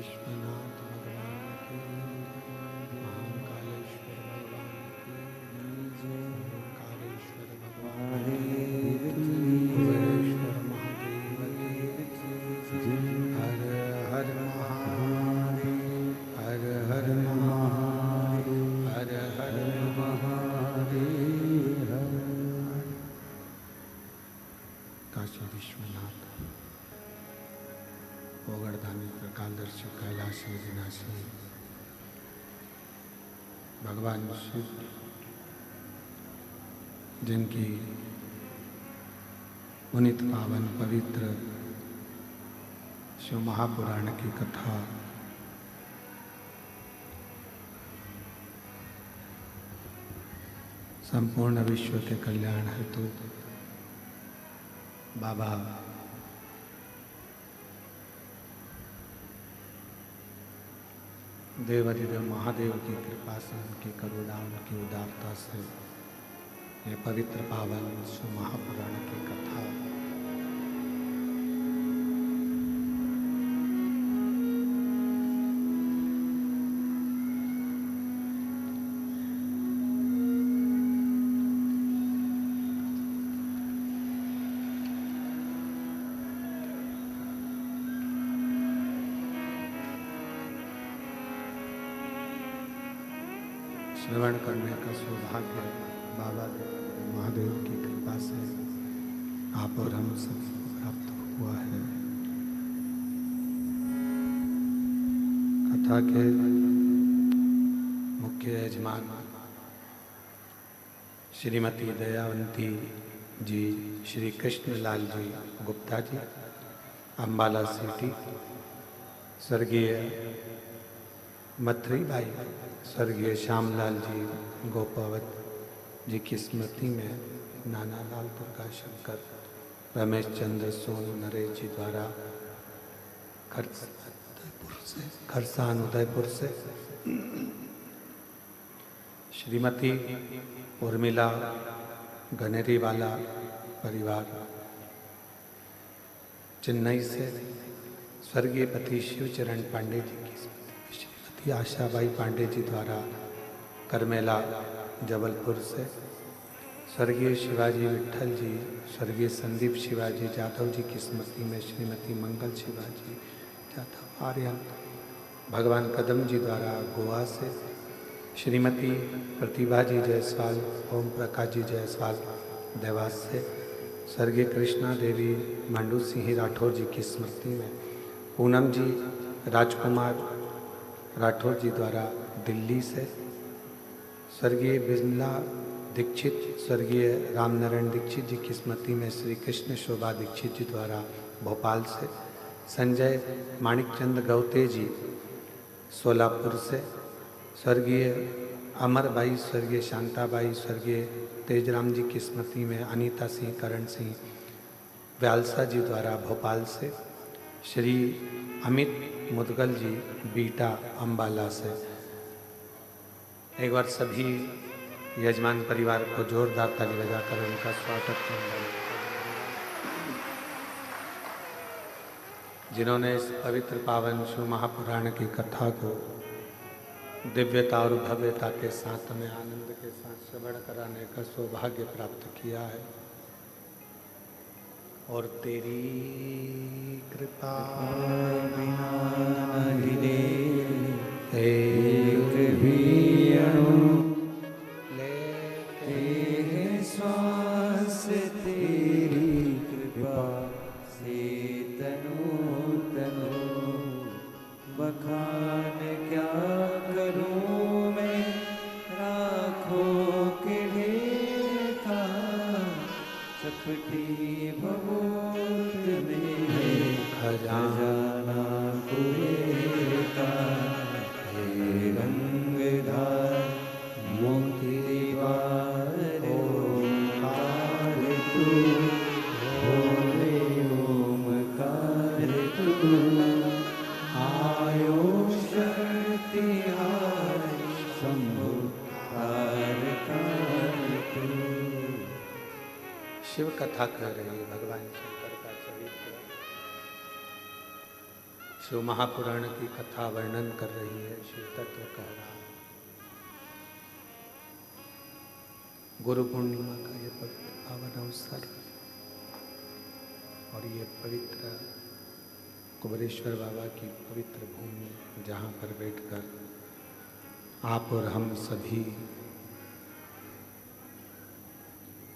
विश्वनाथ भगवान की महाकालेश्वर भगवान की ओंकारेश्वर भगवान की कुबेरेश्वर महादेव की हर हर महादेव हर हर महादेव हर हर महादेव। काशी विश्वनाथ ओगड़धामी प्रकालदर्शी कैलाशी विनाशी भगवान शिव जिनकी पुनित पावन पवित्र शिव महापुराण की कथा संपूर्ण विश्व के कल्याण हेतु बाबा देवाधिदेव महादेव की कृपा से, उनकी करुणा, उनकी उदारता से ये पवित्र पावन शिव महापुराण की कथा श्रवण करने का सौभाग्य बाबा महादेव की कृपा से आप और हम सब प्राप्त हुआ है। कथा के मुख्य यजमान श्रीमती दयावंती जी, श्री कृष्णलाल जी गुप्ता जी, अम्बाला सिटी, स्वर्गीय मथरी भाई, स्वर्गीय श्यामलाल जी गोपावत जी की स्मृति में नाना लाल दुर्गा शंकर रमेश चंद्र सोनू नरेश जी द्वारा खरसान उदयपुर से श्रीमती उर्मिला गनेरीवाला परिवार चेन्नई से स्वर्गीय पति शिवचरण पांडे जी की श्रीमती आशाबाई पांडे जी द्वारा करमेला जबलपुर से स्वर्गीय शिवाजी विट्ठल जी, स्वर्गीय संदीप शिवाजी जाधव जी की स्मृति में श्रीमती मंगल शिवाजी जाधव आर्यन भगवान कदम जी द्वारा गोवा से श्रीमती प्रतिभा जी जायसवाल, ओम प्रकाश जी जायसवाल देवास से स्वर्गीय कृष्णा देवी मंडू सिंह राठौर जी की स्मृति में पूनम जी राजकुमार राठौर जी द्वारा दिल्ली से स्वर्गीय बिमला दीक्षित, स्वर्गीय रामनारायण दीक्षित जी की स्मृति में श्री कृष्ण शोभा दीक्षित जी द्वारा भोपाल से संजय माणिकचंद गौते जी सोलापुर से स्वर्गीय अमरबाई, स्वर्गीय शांताबाई, स्वर्गीय तेजराम जी की स्मृति में अनीता सिंह करण सिंह व्यालसा जी द्वारा भोपाल से श्री अमित मुदगल जी बीटा अम्बाला से। एक बार सभी यजमान परिवार को जोरदार ताली बजाकर उनका स्वागत करना, जिन्होंने इस पवित्र पावन शिव महापुराण की कथा को दिव्यता और भव्यता के साथ में आनंद के साथ श्रवण कराने का सौभाग्य प्राप्त किया है। और तेरी कृपा बिना लेते हैं श्वास, तेरी कृपा से तनु तनु बखान क्या करूं मैं, राखों के ढेर का चपटी भभूत में खजाना कुबेर का, हे रंगदार मोती दीवार ओमकार तू, भोले ओमकार तू, आयो शक्ति हाय शंभु कारकार तू। शिव कथा कर रही है भगवान शंकर का चरित्र। शिव महापुराण की कथा वर्णन कर रही है। शिव तत्व कह रहा है। गुरु पूर्णिमा का ये पवित्र पावन अवसर और ये पवित्र कुबेरेश्वर बाबा की पवित्र भूमि, जहाँ पर बैठकर आप और हम सभी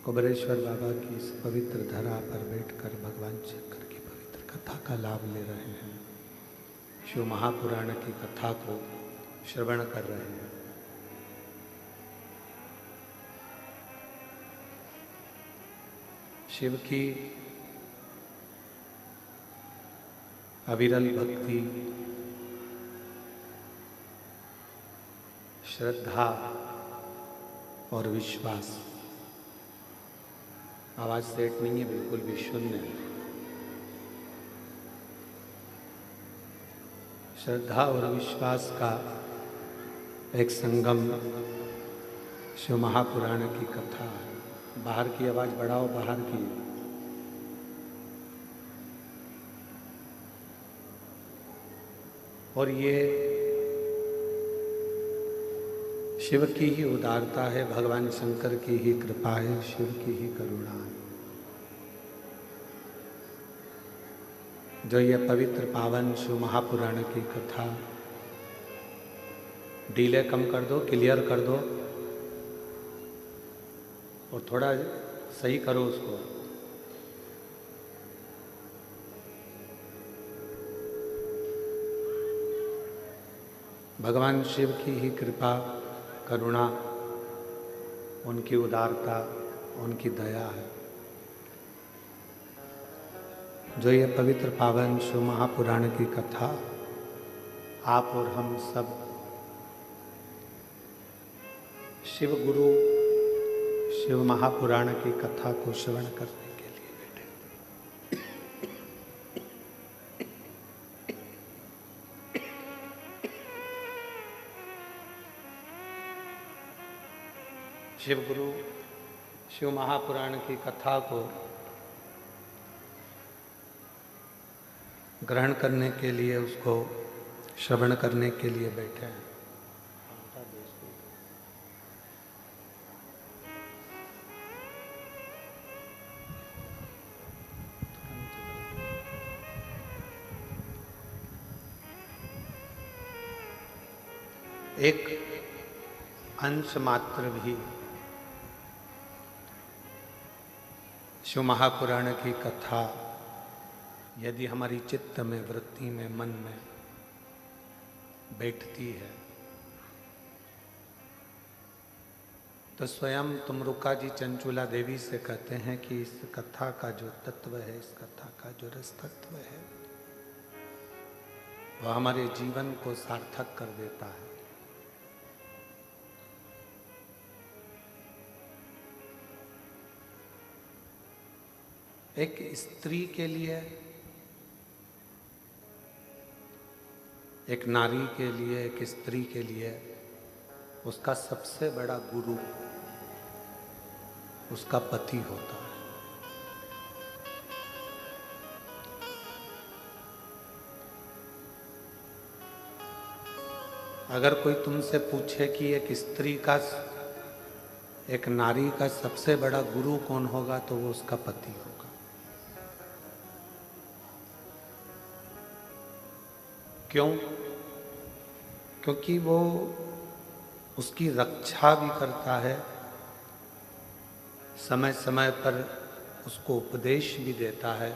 कुबेरेश्वर बाबा की इस पवित्र धरा पर बैठकर भगवान शंकर की पवित्र कथा का लाभ ले रहे हैं। शिव महापुराण की कथा को श्रवण कर रहे हैं। शिव की अविरल भक्ति, श्रद्धा और विश्वास। आवाज सेट नहीं है, बिल्कुल भी शून्य है। श्रद्धा और विश्वास का एक संगम शिव महापुराण की कथा है। बाहर की आवाज बढ़ाओ, बाहर की। और ये शिव की ही उदारता है, भगवान शंकर की ही कृपा है, शिव की ही करुणा है, जो ये पवित्र पावन शिव महापुराण की कथा। डीले कम कर दो, क्लियर कर दो और थोड़ा सही करो उसको। भगवान शिव की ही कृपा, करुणा, उनकी उदारता, उनकी दया है, जो ये पवित्र पावन शिव महापुराण की कथा आप और हम सब शिव गुरु शिव महापुराण की कथा को श्रवण करने के लिए बैठे। शिव गुरु शिव महापुराण की कथा को ग्रहण करने के लिए, उसको श्रवण करने के लिए बैठे हैं। एक अंश मात्र भी शिव महापुराण की कथा यदि हमारी चित्त में, वृत्ति में, मन में बैठती है तो स्वयं तुमरुका जी चंचुला देवी से कहते हैं कि इस कथा का जो तत्व है, इस कथा का जो रस तत्व है, वह हमारे जीवन को सार्थक कर देता है। एक स्त्री के लिए, एक नारी के लिए, एक स्त्री के लिए उसका सबसे बड़ा गुरु उसका पति होता है। अगर कोई तुमसे पूछे कि एक स्त्री का, एक नारी का सबसे बड़ा गुरु कौन होगा, तो वो उसका पति होगा। क्यों? क्योंकि वो उसकी रक्षा भी करता है, समय समय पर उसको उपदेश भी देता है,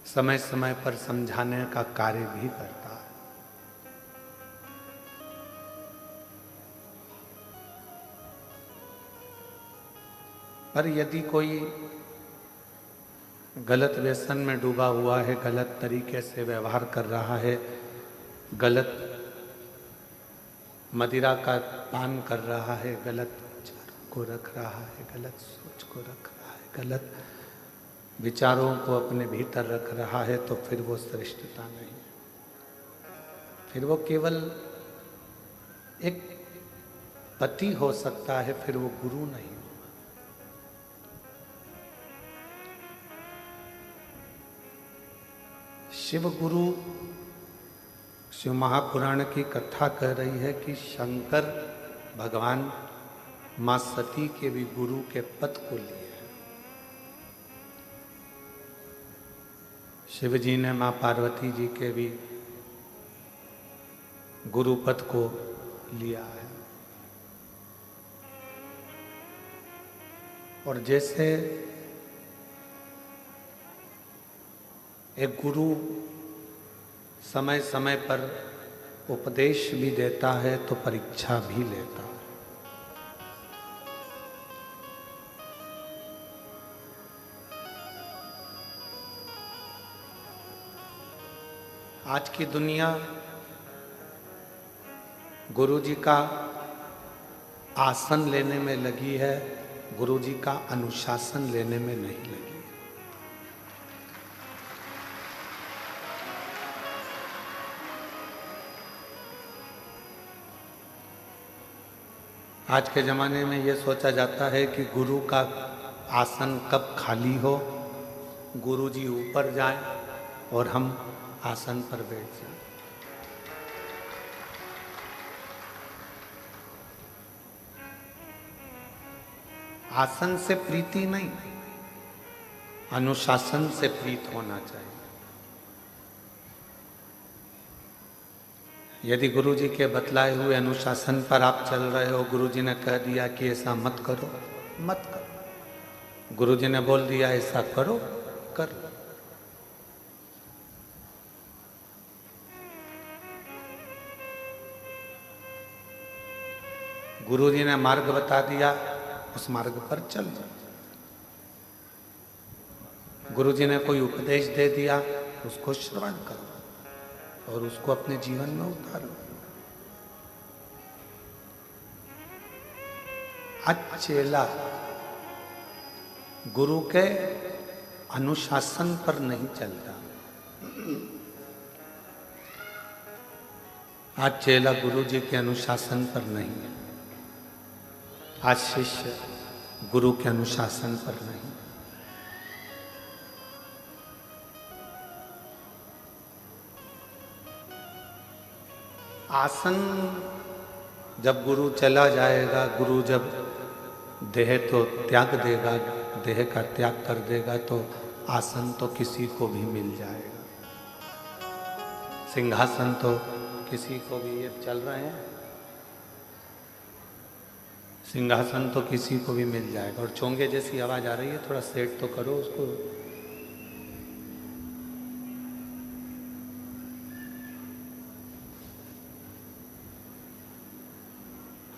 समय समय पर समझाने का कार्य भी करता है। पर यदि कोई गलत व्यसन में डूबा हुआ है, गलत तरीके से व्यवहार कर रहा है, गलत मदिरा का पान कर रहा है, गलत विचारों को रख रहा है, गलत सोच को रख रहा है, गलत विचारों को अपने भीतर रख रहा है, तो फिर वो श्रेष्ठता नहीं, फिर वो केवल एक पति हो सकता है, फिर वो गुरु नहीं। शिव गुरु, शिव महापुराण की कथा कह रही है कि शंकर भगवान मां सती के भी गुरु के पद को लिए। शिव जी ने मां पार्वती जी के भी गुरु पद को लिया है। और जैसे एक गुरु समय समय पर उपदेश भी देता है तो परीक्षा भी लेता है। आज की दुनिया गुरु जी का आसन लेने में लगी है, गुरु जी का अनुशासन लेने में नहीं लगी। आज के ज़माने में ये सोचा जाता है कि गुरु का आसन कब खाली हो, गुरु जी ऊपर जाएं और हम आसन पर बैठ जाएं। आसन से प्रीति नहीं, अनुशासन से प्रीत होना चाहिए। यदि गुरु जी के बतलाए हुए अनुशासन पर आप चल रहे हो, गुरु जी ने कह दिया कि ऐसा मत करो, मत करो। गुरु जी ने बोल दिया ऐसा करो, कर। गुरु जी ने मार्ग बता दिया, उस मार्ग पर चल जाओ। गुरु जी ने कोई उपदेश दे दिया, उसको श्रवण करो और उसको अपने जीवन में उतारो। आज चेला गुरु के अनुशासन पर नहीं चलता। आज चेला गुरु जी के अनुशासन पर नहीं, आज शिष्य गुरु के अनुशासन पर नहीं। आसन जब गुरु चला जाएगा, गुरु जब देह तो त्याग देगा, देह का त्याग कर देगा, तो आसन तो किसी को भी मिल जाएगा। सिंहासन तो किसी को भी, ये चल रहे हैं, सिंहासन तो किसी को भी मिल जाएगा। और चोंगे जैसी आवाज आ रही है, थोड़ा सेट तो करो उसको।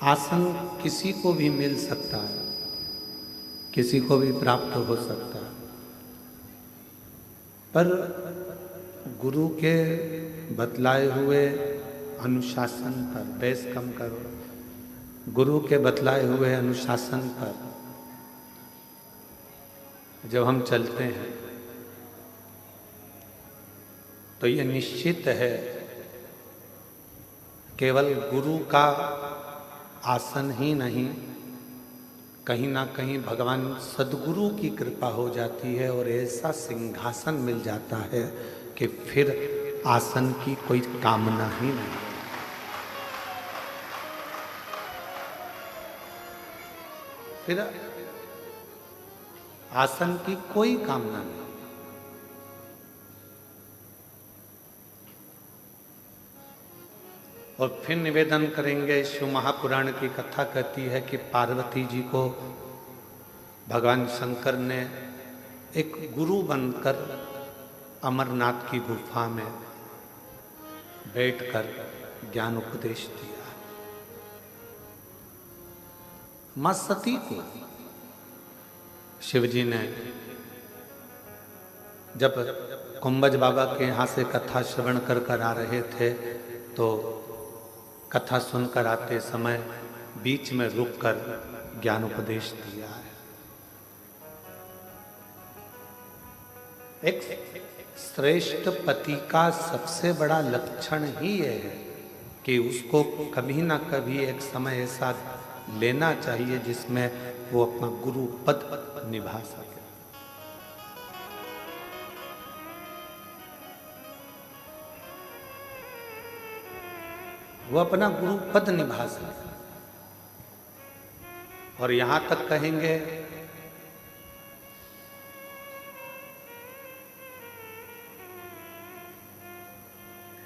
आसन किसी को भी मिल सकता है, किसी को भी प्राप्त हो सकता है, पर गुरु के बतलाए हुए अनुशासन पर, बेस कम करो, गुरु के बतलाए हुए अनुशासन पर जब हम चलते हैं तो ये निश्चित है केवल गुरु का आसन ही नहीं, कहीं ना कहीं भगवान सद्गुरु की कृपा हो जाती है और ऐसा सिंहासन मिल जाता है कि फिर आसन की कोई कामना ही नहीं। फिर आसन की कोई कामना नहीं। और फिर निवेदन करेंगे, शिव महापुराण की कथा कहती है कि पार्वती जी को भगवान शंकर ने एक गुरु बनकर अमरनाथ की गुफा में बैठकर ज्ञान उपदेश दिया। मां सती को शिवजी ने जब कुंभज बाबा के यहाँ से कथा श्रवण कर आ रहे थे, तो कथा सुनकर आते समय बीच में रुककर ज्ञान उपदेश दिया है। एक श्रेष्ठ पति का सबसे बड़ा लक्षण ही यह है कि उसको कभी ना कभी एक समय ऐसा लेना चाहिए जिसमें वो अपना गुरु पद निभा सके। वो अपना गुरु पद निभा सके। और यहां तक कहेंगे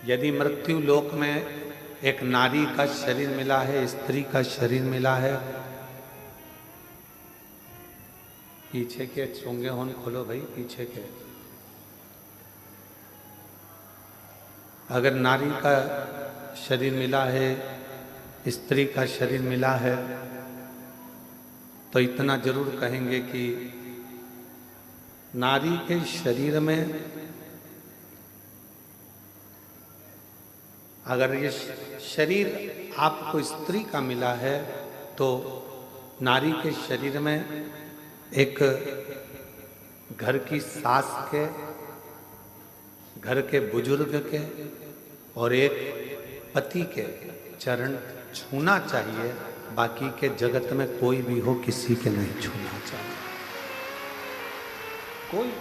यदि मृत्यु लोक में एक नारी का शरीर मिला है, स्त्री का शरीर मिला है, पीछे के चोंगे होन खोलो भाई, पीछे के। अगर नारी का शरीर मिला है, स्त्री का शरीर मिला है, तो इतना जरूर कहेंगे कि नारी के शरीर में अगर ये शरीर आपको स्त्री का मिला है, तो नारी के शरीर में एक घर की सास के, घर के बुजुर्ग के और एक पति के चरण छूना चाहिए। बाकी के जगत में कोई भी हो, किसी के नहीं छूना चाहिए। कोई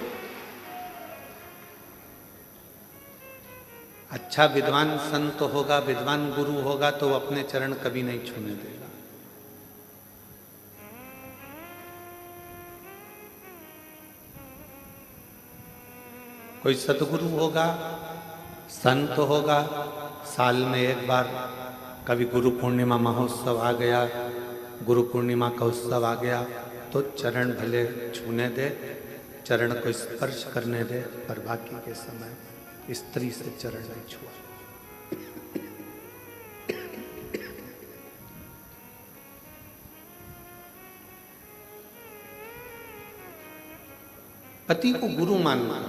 अच्छा विद्वान संत होगा, विद्वान गुरु होगा, तो वो अपने चरण कभी नहीं छूने देगा। कोई सतगुरु होगा, संत होगा, साल में एक बार कभी गुरु पूर्णिमा महोत्सव आ गया, गुरु पूर्णिमा का उत्सव आ गया, तो चरण भले छूने दे, चरण को स्पर्श करने दे, पर बाकी के समय स्त्री से चरण नहीं छुआ। पति को गुरु मानना,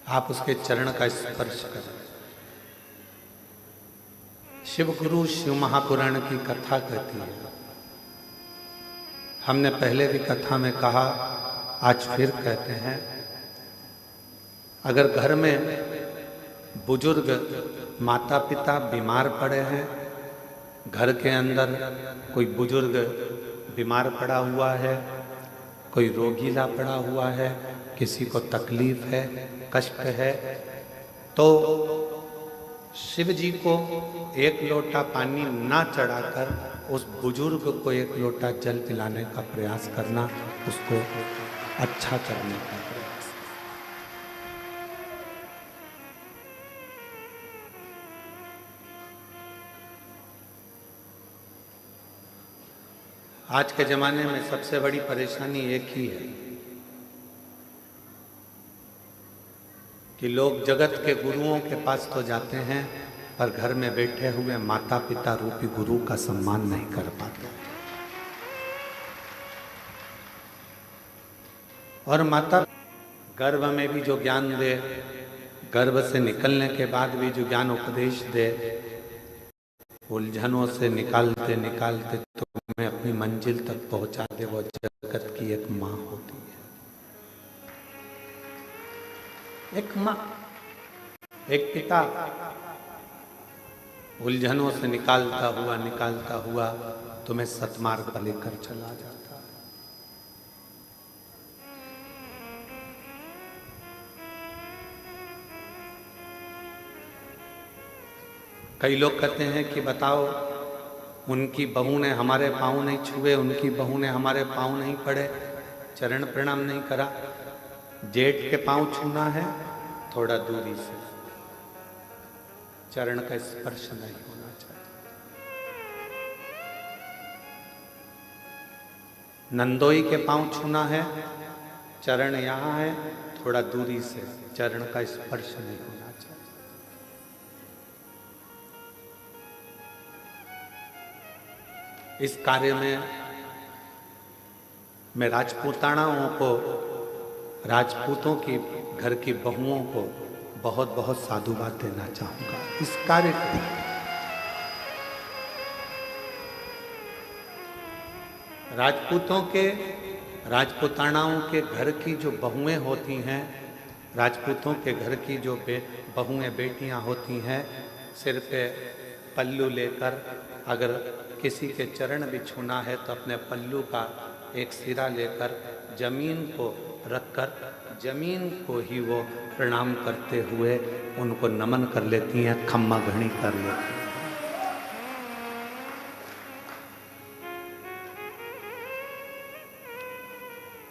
आप उसके चरण का स्पर्श करें। शिव गुरु शिव महापुराण की कथा कहती है। हमने पहले भी कथा में कहा, आज फिर कहते हैं, अगर घर में बुजुर्ग माता पिता बीमार पड़े हैं, घर के अंदर कोई बुजुर्ग बीमार पड़ा हुआ है, कोई रोगीला पड़ा हुआ है, किसी को तकलीफ है, कष्ट है, तो शिव जी को एक लोटा पानी ना चढ़ाकर उस बुजुर्ग को एक लोटा जल पिलाने का प्रयास करना, उसको अच्छा करने का प्रयास। आज के जमाने में सबसे बड़ी परेशानी एक ही है कि लोग जगत के गुरुओं के पास तो जाते हैं, पर घर में बैठे हुए माता पिता रूपी गुरु का सम्मान नहीं कर पाते। और माता गर्भ में भी जो ज्ञान दे, गर्भ से निकलने के बाद भी जो ज्ञान उपदेश दे, उलझनों से निकालते निकालते तुम्हें अपनी मंजिल तक पहुंचा दे, वो जगत की एक माँ होती है। एक माँ, एक पिता उलझनों से निकालता हुआ तुम्हें सतमार्ग पर लेकर चला जाता है। कई लोग कहते हैं कि बताओ, उनकी बहू ने हमारे पाँव नहीं छुए, उनकी बहू ने हमारे पाँव नहीं पड़े, चरण प्रणाम नहीं करा। जेठ के पाँव छूना है, थोड़ा दूरी से, चरण का स्पर्श नहीं होना चाहिए। नंदोई के पाँव छूना है, चरण यहाँ है, थोड़ा दूरी से, चरण का स्पर्श नहीं होना चाहिए। इस कार्य में मैं राजपूतानाओं को, राजपूतों की घर की बहुओं को बहुत बहुत साधुवाद देना चाहूंगा। इस कार्य को राजपूतों के, राजपूतानाओं के घर की जो बहुएं होती हैं, राजपूतों के घर की जो बहुएं बेटियां होती हैं, सिर पे पल्लू लेकर अगर किसी के चरण भी छूना है तो अपने पल्लू का एक सिरा लेकर जमीन को रखकर जमीन को ही वो प्रणाम करते हुए उनको नमन कर लेती हैं, खम्मा घड़ी कर लेती हैं।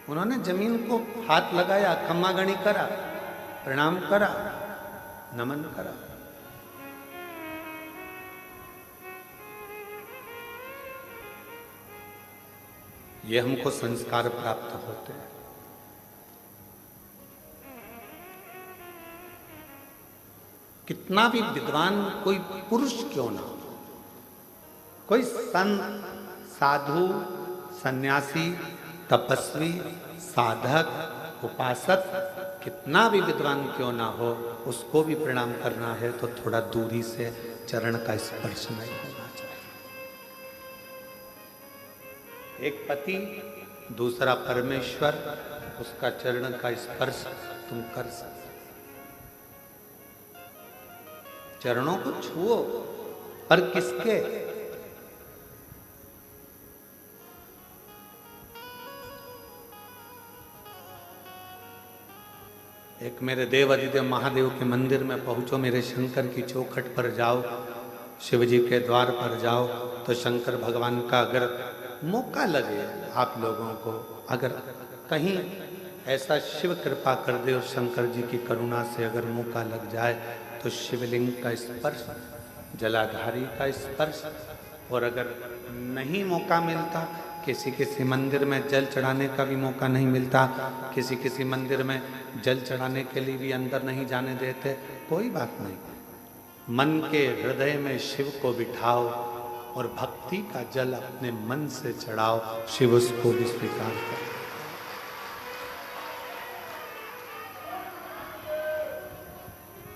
उन्होंने जमीन को हाथ लगाया, खम्मा घड़ी करा, प्रणाम करा, नमन करा। ये हमको संस्कार प्राप्त होते हैं। कितना भी विद्वान कोई पुरुष क्यों ना हो, कोई संत, साधु, सन्यासी, तपस्वी, साधक, उपासक, कितना भी विद्वान क्यों ना हो, उसको भी प्रणाम करना है तो थोड़ा दूरी से चरण का स्पर्श नहीं होना चाहिए। एक पति, दूसरा परमेश्वर, उसका चरण का स्पर्श तुम कर सकते। चरणों को छुओ, पर किसके? एक मेरे देव अधिदेव महादेव के मंदिर में पहुंचो, मेरे शंकर की चौखट पर जाओ, शिव जी के द्वार पर जाओ, तो शंकर भगवान का अगर मौका लगे आप लोगों को, अगर कहीं ऐसा शिव कृपा कर दे और शंकर जी की करुणा से अगर मौका लग जाए तो शिवलिंग का स्पर्श, जलाधारी का स्पर्श, और अगर नहीं मौका मिलता, किसी किसी मंदिर में जल चढ़ाने का भी मौका नहीं मिलता, किसी किसी मंदिर में जल चढ़ाने के लिए भी अंदर नहीं जाने देते, कोई बात नहीं, मन के हृदय में शिव को बिठाओ और भक्ति का जल अपने मन से चढ़ाओ, शिव उसको भी स्वीकार करे।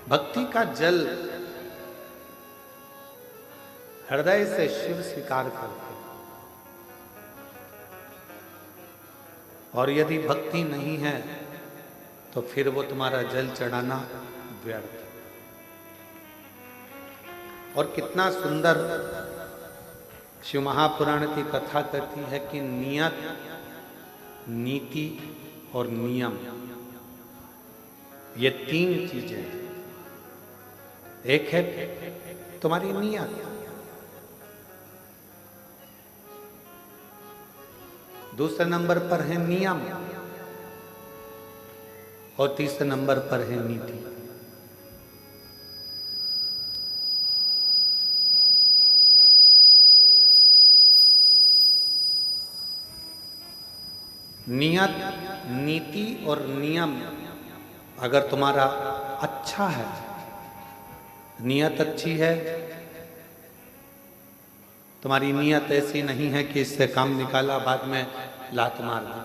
भक्ति का जल हृदय से शिव स्वीकार करते, और यदि भक्ति नहीं है तो फिर वो तुम्हारा जल चढ़ाना व्यर्थ। और कितना सुंदर शिव महापुराण की कथा कहती है कि नियत, नीति और नियम, ये तीन चीजें हैं। एक है तुम्हारी नियत, दूसरे नंबर पर है नियम, और तीसरे नंबर पर है नीति। नियत, नीति और नियम अगर तुम्हारा अच्छा है, नियत अच्छी है, तुम्हारी नियत ऐसी नहीं है कि इससे काम निकाला बाद में लात मार दी,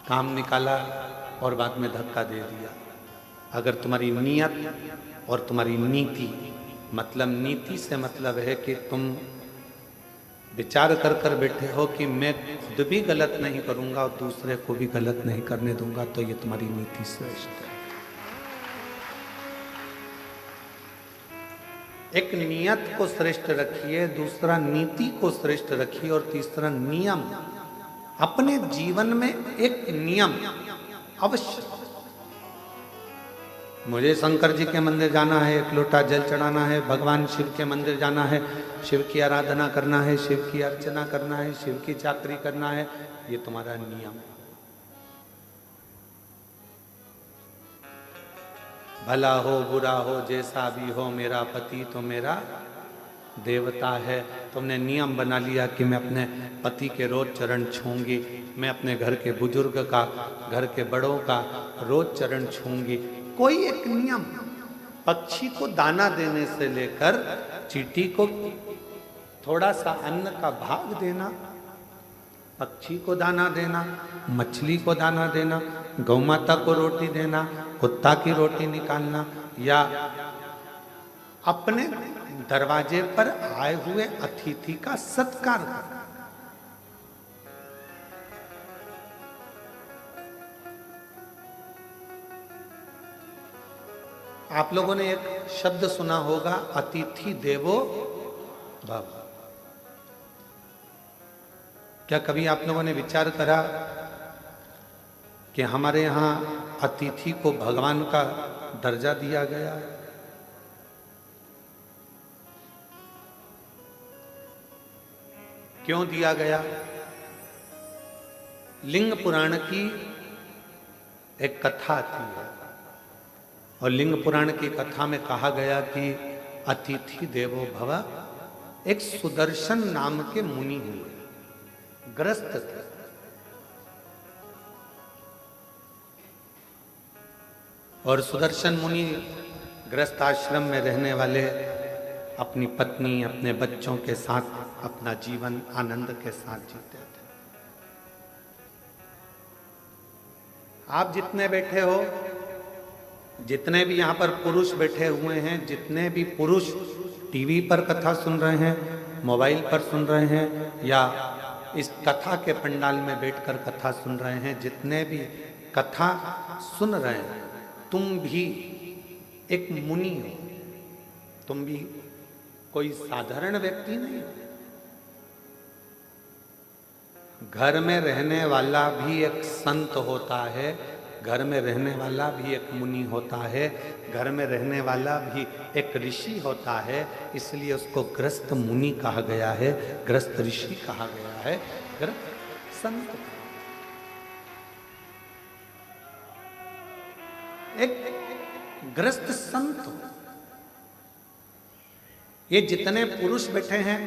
काम निकाला और बाद में धक्का दे दिया। अगर तुम्हारी नियत और तुम्हारी नीति, मतलब नीति से मतलब है कि तुम विचार कर कर बैठे हो कि मैं खुद भी गलत नहीं करूंगा और दूसरे को भी गलत नहीं करने दूंगा, तो ये तुम्हारी नीति श्रेष्ठ है। एक नियत को श्रेष्ठ रखिए, दूसरा नीति को श्रेष्ठ रखिए, और तीसरा नियम। अपने जीवन में एक नियम अवश्य, मुझे शंकर जी के मंदिर जाना है, एक लोटा जल चढ़ाना है, भगवान शिव के मंदिर जाना है, शिव की आराधना करना है, शिव की अर्चना करना है, शिव की चाकरी करना है, ये तुम्हारा नियम। भला हो बुरा हो जैसा भी हो, मेरा पति तो मेरा देवता है। तुमने नियम बना लिया कि मैं अपने पति के रोज चरण छूंगी, मैं अपने घर के बुजुर्ग का, घर के बड़ों का रोज चरण छूंगी। कोई एक नियम, पक्षी को दाना देने से लेकर चींटी को थोड़ा सा अन्न का भाग देना, पक्षी को दाना देना, मछली को दाना देना, गौ माता को रोटी देना, कुत्ता की रोटी निकालना, या अपने दरवाजे पर आए हुए अतिथि का सत्कार करना। आप लोगों ने एक शब्द सुना होगा, अतिथि देवो भव। क्या कभी आप लोगों ने विचार करा कि हमारे यहाँ अतिथि को भगवान का दर्जा दिया गया है। क्यों दिया गया? लिंग पुराण की एक कथा आती है और लिंग पुराण की कथा में कहा गया कि अतिथि देवो भव, एक सुदर्शन नाम के मुनि हुए, ग्रस्त थे। और सुदर्शन मुनि ग्रस्त आश्रम में रहने वाले अपनी पत्नी, अपने बच्चों के साथ अपना जीवन आनंद के साथ जीते थे। आप जितने बैठे हो, जितने भी यहाँ पर पुरुष बैठे हुए हैं, जितने भी पुरुष टीवी पर कथा सुन रहे हैं, मोबाइल पर सुन रहे हैं, या इस कथा के पंडाल में बैठकर कथा सुन रहे हैं, जितने भी कथा सुन रहे हैं, तुम भी एक मुनि हो। तुम भी कोई साधारण व्यक्ति नहीं हो। घर में रहने वाला भी एक संत होता है, घर में रहने वाला भी एक मुनि होता है, घर में रहने वाला भी एक ऋषि होता है। इसलिए उसको ग्रस्त मुनि कहा गया है, ग्रस्त ऋषि कहा गया है, ग्रस्त संत। एक ग्रस्त संत। ये जितने पुरुष बैठे हैं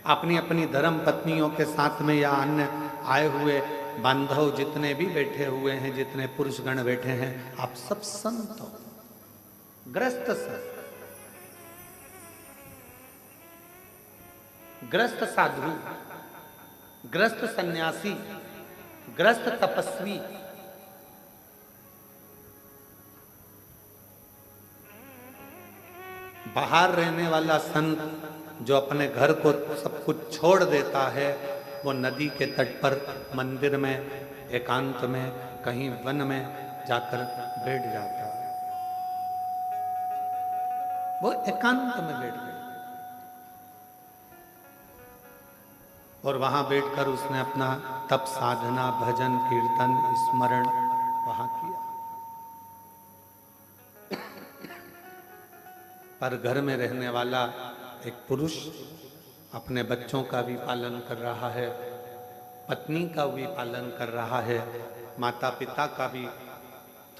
अपनी अपनी धर्म पत्नियों के साथ में, या अन्य आए हुए बांधव जितने भी बैठे हुए हैं, जितने पुरुष गण बैठे हैं, आप सब संत हो, ग्रस्त संत, ग्रस्त साधु, ग्रस्त सन्यासी, ग्रस्त तपस्वी। बाहर रहने वाला संत जो अपने घर को सब कुछ छोड़ देता है, वो नदी के तट पर, मंदिर में, एकांत में, कहीं वन में जाकर बैठ जाता है। वो एकांत में बैठ गया और वहां बैठकर उसने अपना तप, साधना, भजन, कीर्तन, स्मरण वहां किया। पर घर में रहने वाला एक पुरुष अपने बच्चों का भी पालन कर रहा है, पत्नी का भी पालन कर रहा है, माता पिता का भी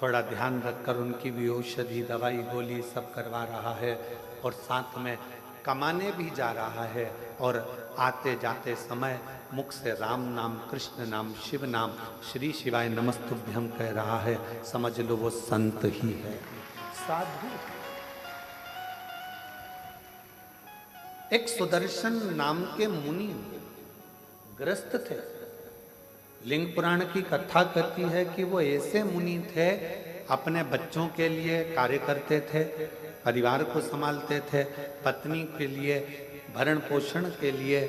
थोड़ा ध्यान रखकर उनकी भी औषधि, दवाई, गोली सब करवा रहा है, और साथ में कमाने भी जा रहा है, और आते जाते समय मुख से राम नाम, कृष्ण नाम, शिव नाम, श्री शिवाय नमस्तुभ्यम कह रहा है। समझ लो वो संत ही है, साधु। एक सुदर्शन नाम के मुनि ग्रस्त थे। लिंग पुराण की कथा कहती है कि वो ऐसे मुनि थे, अपने बच्चों के लिए कार्य करते थे, परिवार को संभालते थे, पत्नी के लिए भरण पोषण के लिए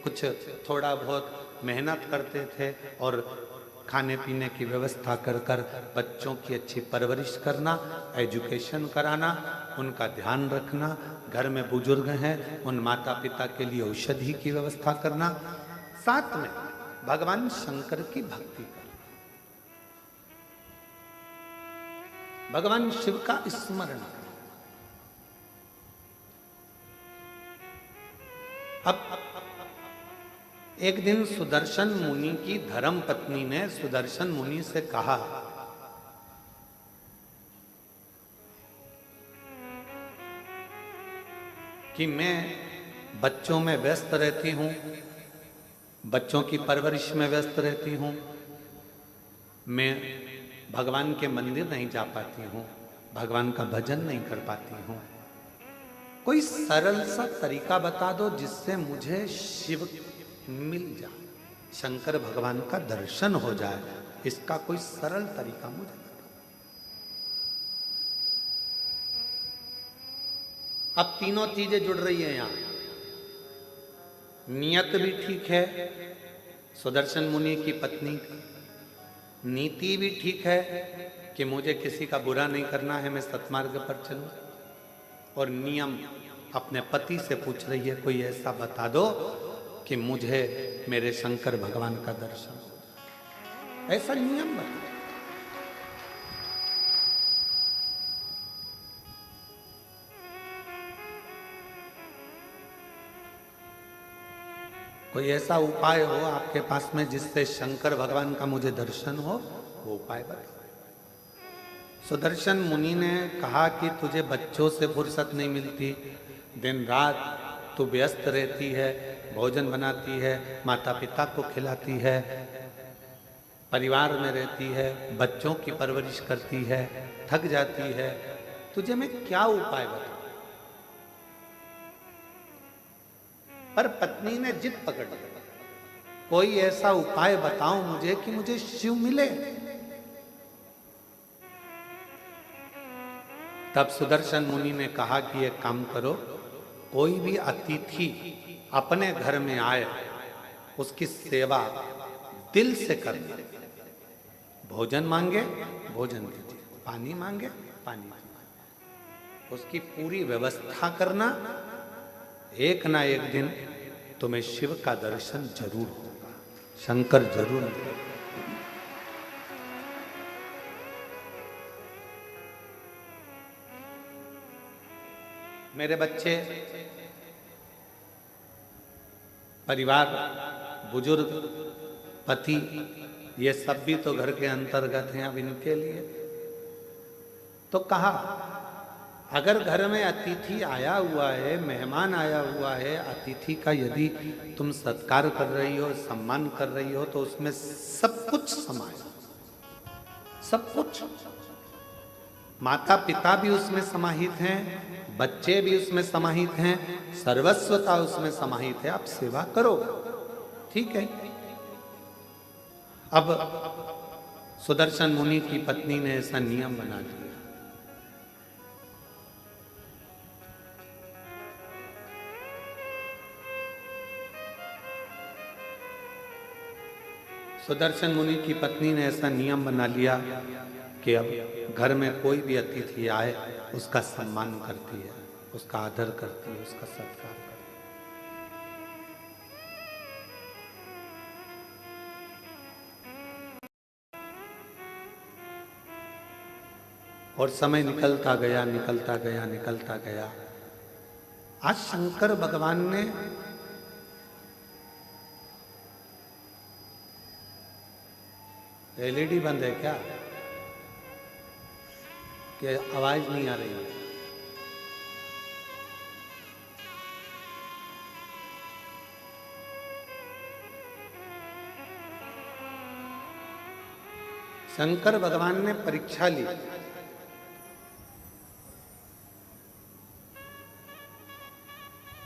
कुछ थोड़ा बहुत मेहनत करते थे, और खाने पीने की व्यवस्था कर कर बच्चों की अच्छी परवरिश करना, एजुकेशन कराना, उनका ध्यान रखना, घर में बुजुर्ग हैं उन माता पिता के लिए औषधि की व्यवस्था करना, साथ में भगवान शंकर की भक्ति करना, भगवान शिव का स्मरण करना। अब एक दिन सुदर्शन मुनि की धर्म पत्नी ने सुदर्शन मुनि से कहा, कि मैं बच्चों में व्यस्त रहती हूँ, बच्चों की परवरिश में व्यस्त रहती हूँ, मैं भगवान के मंदिर नहीं जा पाती हूँ, भगवान का भजन नहीं कर पाती हूँ। कोई सरल सा तरीका बता दो जिससे मुझे शिव मिल जाए, शंकर भगवान का दर्शन हो जाए। इसका कोई सरल तरीका मुझे बताओ। अब तीनों चीजें जुड़ रही है यहां। नियत भी ठीक है सुदर्शन मुनि की पत्नी की, नीति भी ठीक है कि मुझे किसी का बुरा नहीं करना है, मैं सत्मार्ग पर चलूं, और नियम अपने पति से पूछ रही है, कोई ऐसा बता दो कि मुझे मेरे शंकर भगवान का दर्शन हो, ऐसा नियम बता। कोई ऐसा उपाय हो आपके पास में जिससे शंकर भगवान का मुझे दर्शन हो, वो उपाय बताओ। सुदर्शन मुनि ने कहा कि तुझे बच्चों से फुर्सत नहीं मिलती, दिन रात तू व्यस्त रहती है, भोजन बनाती है, माता पिता को खिलाती है, परिवार में रहती है, बच्चों की परवरिश करती है, थक जाती है, तुझे मैं क्या उपाय बताऊं। पर पत्नी ने जिद पकड़ ली, कोई ऐसा उपाय बताओ मुझे कि मुझे शिव मिले। तब सुदर्शन मुनि ने कहा कि एक काम करो, कोई भी अतिथि अपने घर में आए उसकी सेवा दिल से करना। भोजन मांगे भोजन दीजिए, पानी मांगे पानी दीजिए, उसकी पूरी व्यवस्था करना। एक ना एक दिन तुम्हें शिव का दर्शन जरूर होगा, शंकर जरूर मिलेगा। मेरे बच्चे, परिवार, बुजुर्ग, पति, ये सब भी तो घर के अंतर्गत हैं। अब इनके लिए तो कहा, अगर घर में अतिथि आया हुआ है, मेहमान आया हुआ है, अतिथि का यदि तुम सत्कार कर रही हो, सम्मान कर रही हो, तो उसमें सब कुछ समाया, सब कुछ। माता पिता भी उसमें समाहित हैं, बच्चे भी उसमें समाहित हैं, सर्वस्वता उसमें समाहित है। आप सेवा करो, ठीक है। अब सुदर्शन मुनि की पत्नी ने ऐसा नियम बना दिया। सुदर्शन मुनि की पत्नी ने ऐसा नियम बना लिया कि अब घर में कोई भी अतिथि आए उसका सम्मान करती है, उसका आदर करती है, उसका सत्कार करती है। और समय निकलता गया, निकलता गया, निकलता गया। आज शंकर भगवान ने एलईडी बंद है क्या कि आवाज नहीं आ रही है? शंकर भगवान ने परीक्षा ली।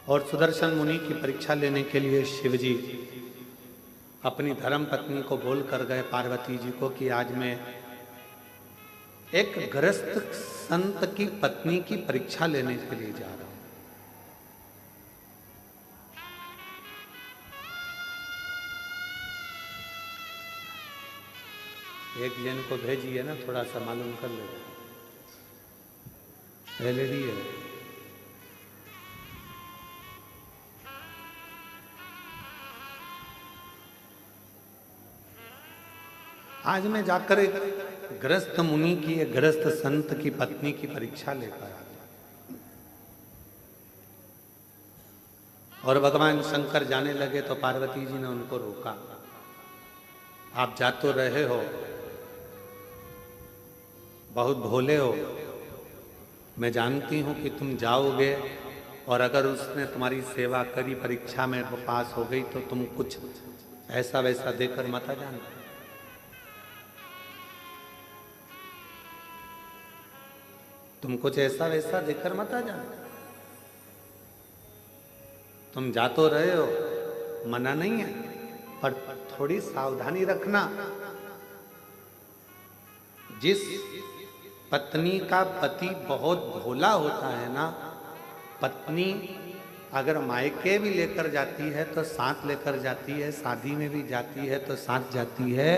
और सुदर्शन मुनि की परीक्षा लेने के लिए शिवजी अपनी धर्म पत्नी को बोल कर गए, पार्वती जी को, कि आज मैं एक गृहस्थ संत की पत्नी की परीक्षा लेने के लिए जा रहा हूं। एक जन को भेजिए ना, थोड़ा सा मालूम कर ले। एलईडी है। आज मैं जाकर एक गृहस्थ मुनि की, एक गृहस्थ संत की पत्नी की परीक्षा लेकर आ गया। और भगवान शंकर जाने लगे तो पार्वती जी ने उनको रोका। आप जा तो रहे हो, बहुत भोले हो, मैं जानती हूं कि तुम जाओगे और अगर उसने तुम्हारी सेवा करी, परीक्षा में पास हो गई, तो तुम कुछ ऐसा वैसा देकर मत आ जाना। तुम कुछ ऐसा वैसा देकर मत आ जाना। तुम जा तो रहे हो, मना नहीं है, पर थोड़ी सावधानी रखना। जिस पत्नी का पति बहुत भोला होता है ना, पत्नी अगर मायके भी लेकर जाती है तो साथ लेकर जाती है, शादी में भी जाती है तो साथ जाती है।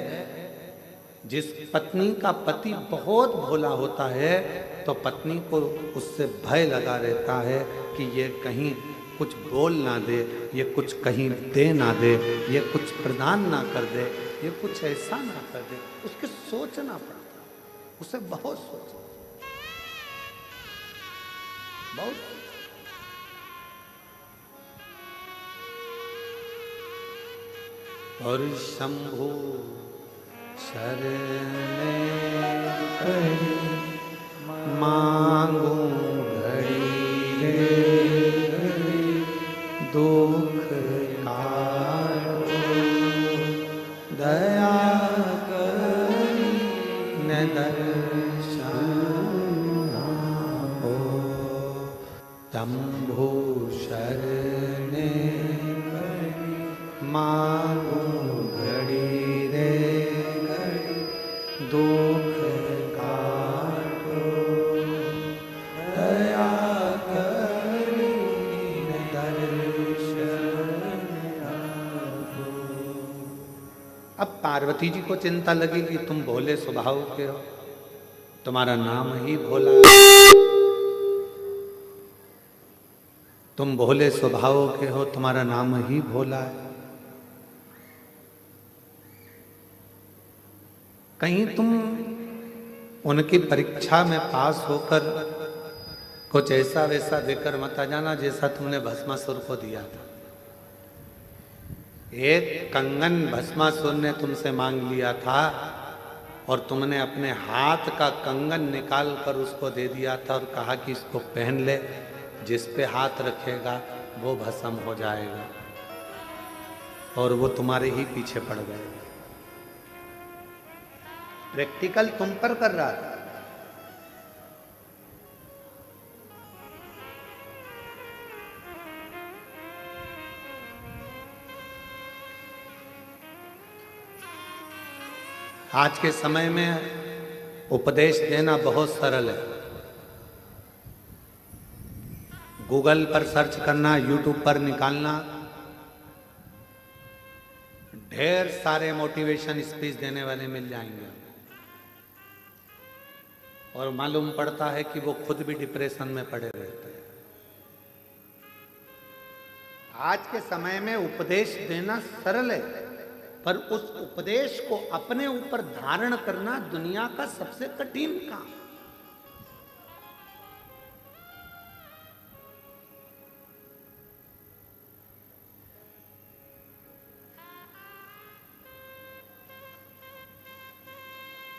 जिस पत्नी का पति बहुत भोला होता है तो पत्नी को उससे भय लगा रहता है कि ये कहीं कुछ बोल ना दे, ये कुछ कहीं दे ना दे, ये कुछ प्रदान ना कर दे, ये कुछ ऐसा ना कर दे। उसके सोचना पड़ता, उसे बहुत सोचना, बहुत। और शंभु शरणे पड़ी मांगू घड़ी रे घड़ी दुख काटो दया करी न दर्शन हो शंभु शरणे पड़ी मांगू घड़ी रे घड़ी दुख काटो दया करी दर्शन आपो। अब पार्वती जी को चिंता लगी कि तुम भोले स्वभाव के हो, तुम्हारा नाम ही भोला है, तुम भोले स्वभाव के हो, तुम्हारा नाम ही भोला है। कहीं तुम उनकी परीक्षा में पास होकर कुछ ऐसा वैसा देकर मत आ जाना जैसा तुमने भस्मासुर को दिया था। एक कंगन भस्मासुर ने तुमसे मांग लिया था और तुमने अपने हाथ का कंगन निकाल कर उसको दे दिया था और कहा कि इसको पहन ले, जिस पे हाथ रखेगा वो भस्म हो जाएगा, और वो तुम्हारे ही पीछे पड़ गए। प्रैक्टिकल तुम पर कर रहा था। आज के समय में उपदेश देना बहुत सरल है। गूगल पर सर्च करना, यूट्यूब पर निकालना, ढेर सारे मोटिवेशन स्पीच देने वाले मिल जाएंगे और मालूम पड़ता है कि वो खुद भी डिप्रेशन में पड़े रहते हैं। आज के समय में उपदेश देना सरल है, पर उस उपदेश को अपने ऊपर धारण करना दुनिया का सबसे कठिन काम।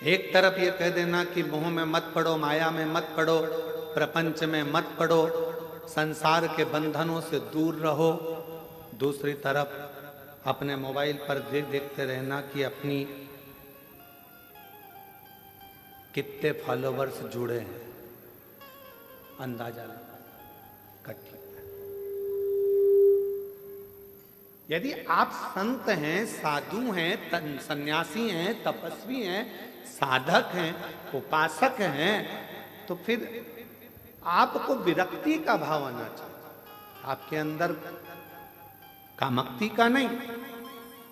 एक तरफ ये कह देना कि मोह में मत पड़ो, माया में मत पड़ो, प्रपंच में मत पड़ो, संसार के बंधनों से दूर रहो। दूसरी तरफ अपने मोबाइल पर देखते रहना कि अपनी कितने फॉलोवर्स जुड़े हैं, अंदाजा लगा कठिन। यदि आप संत हैं, साधु हैं, सन्यासी हैं, तपस्वी हैं, साधक हैं, उपासक हैं, तो फिर आपको विरक्ति का भाव आना चाहिए। आपके अंदर कामक्ति का नहीं,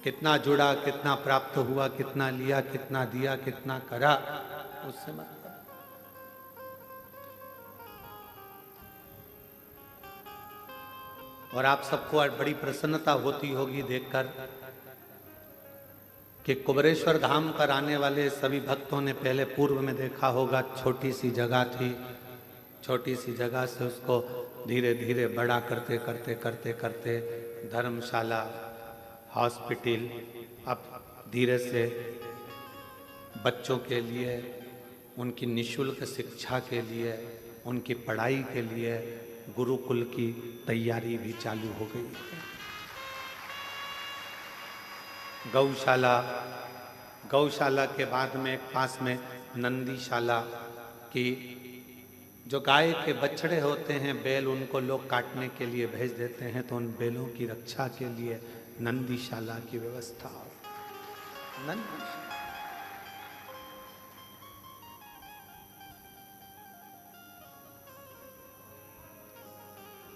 कितना जुड़ा, कितना प्राप्त हुआ, कितना लिया, कितना दिया, कितना करा, उससे मत करो। और आप सबको आज बड़ी प्रसन्नता होती होगी देखकर कि कुबरेश्वर धाम पर आने वाले सभी भक्तों ने पहले पूर्व में देखा होगा, छोटी सी जगह थी, छोटी सी जगह से उसको धीरे धीरे बड़ा करते करते करते करते धर्मशाला, हॉस्पिटल, अब धीरे से बच्चों के लिए, उनकी निःशुल्क शिक्षा के लिए, उनकी पढ़ाई के लिए गुरुकुल की तैयारी भी चालू हो गई है। गौशाला के बाद में एक पास में नंदीशाला की, जो गाय के बछड़े होते हैं, बैल, उनको लोग काटने के लिए भेज देते हैं, तो उन बैलों की रक्षा के लिए नंदीशाला की व्यवस्था।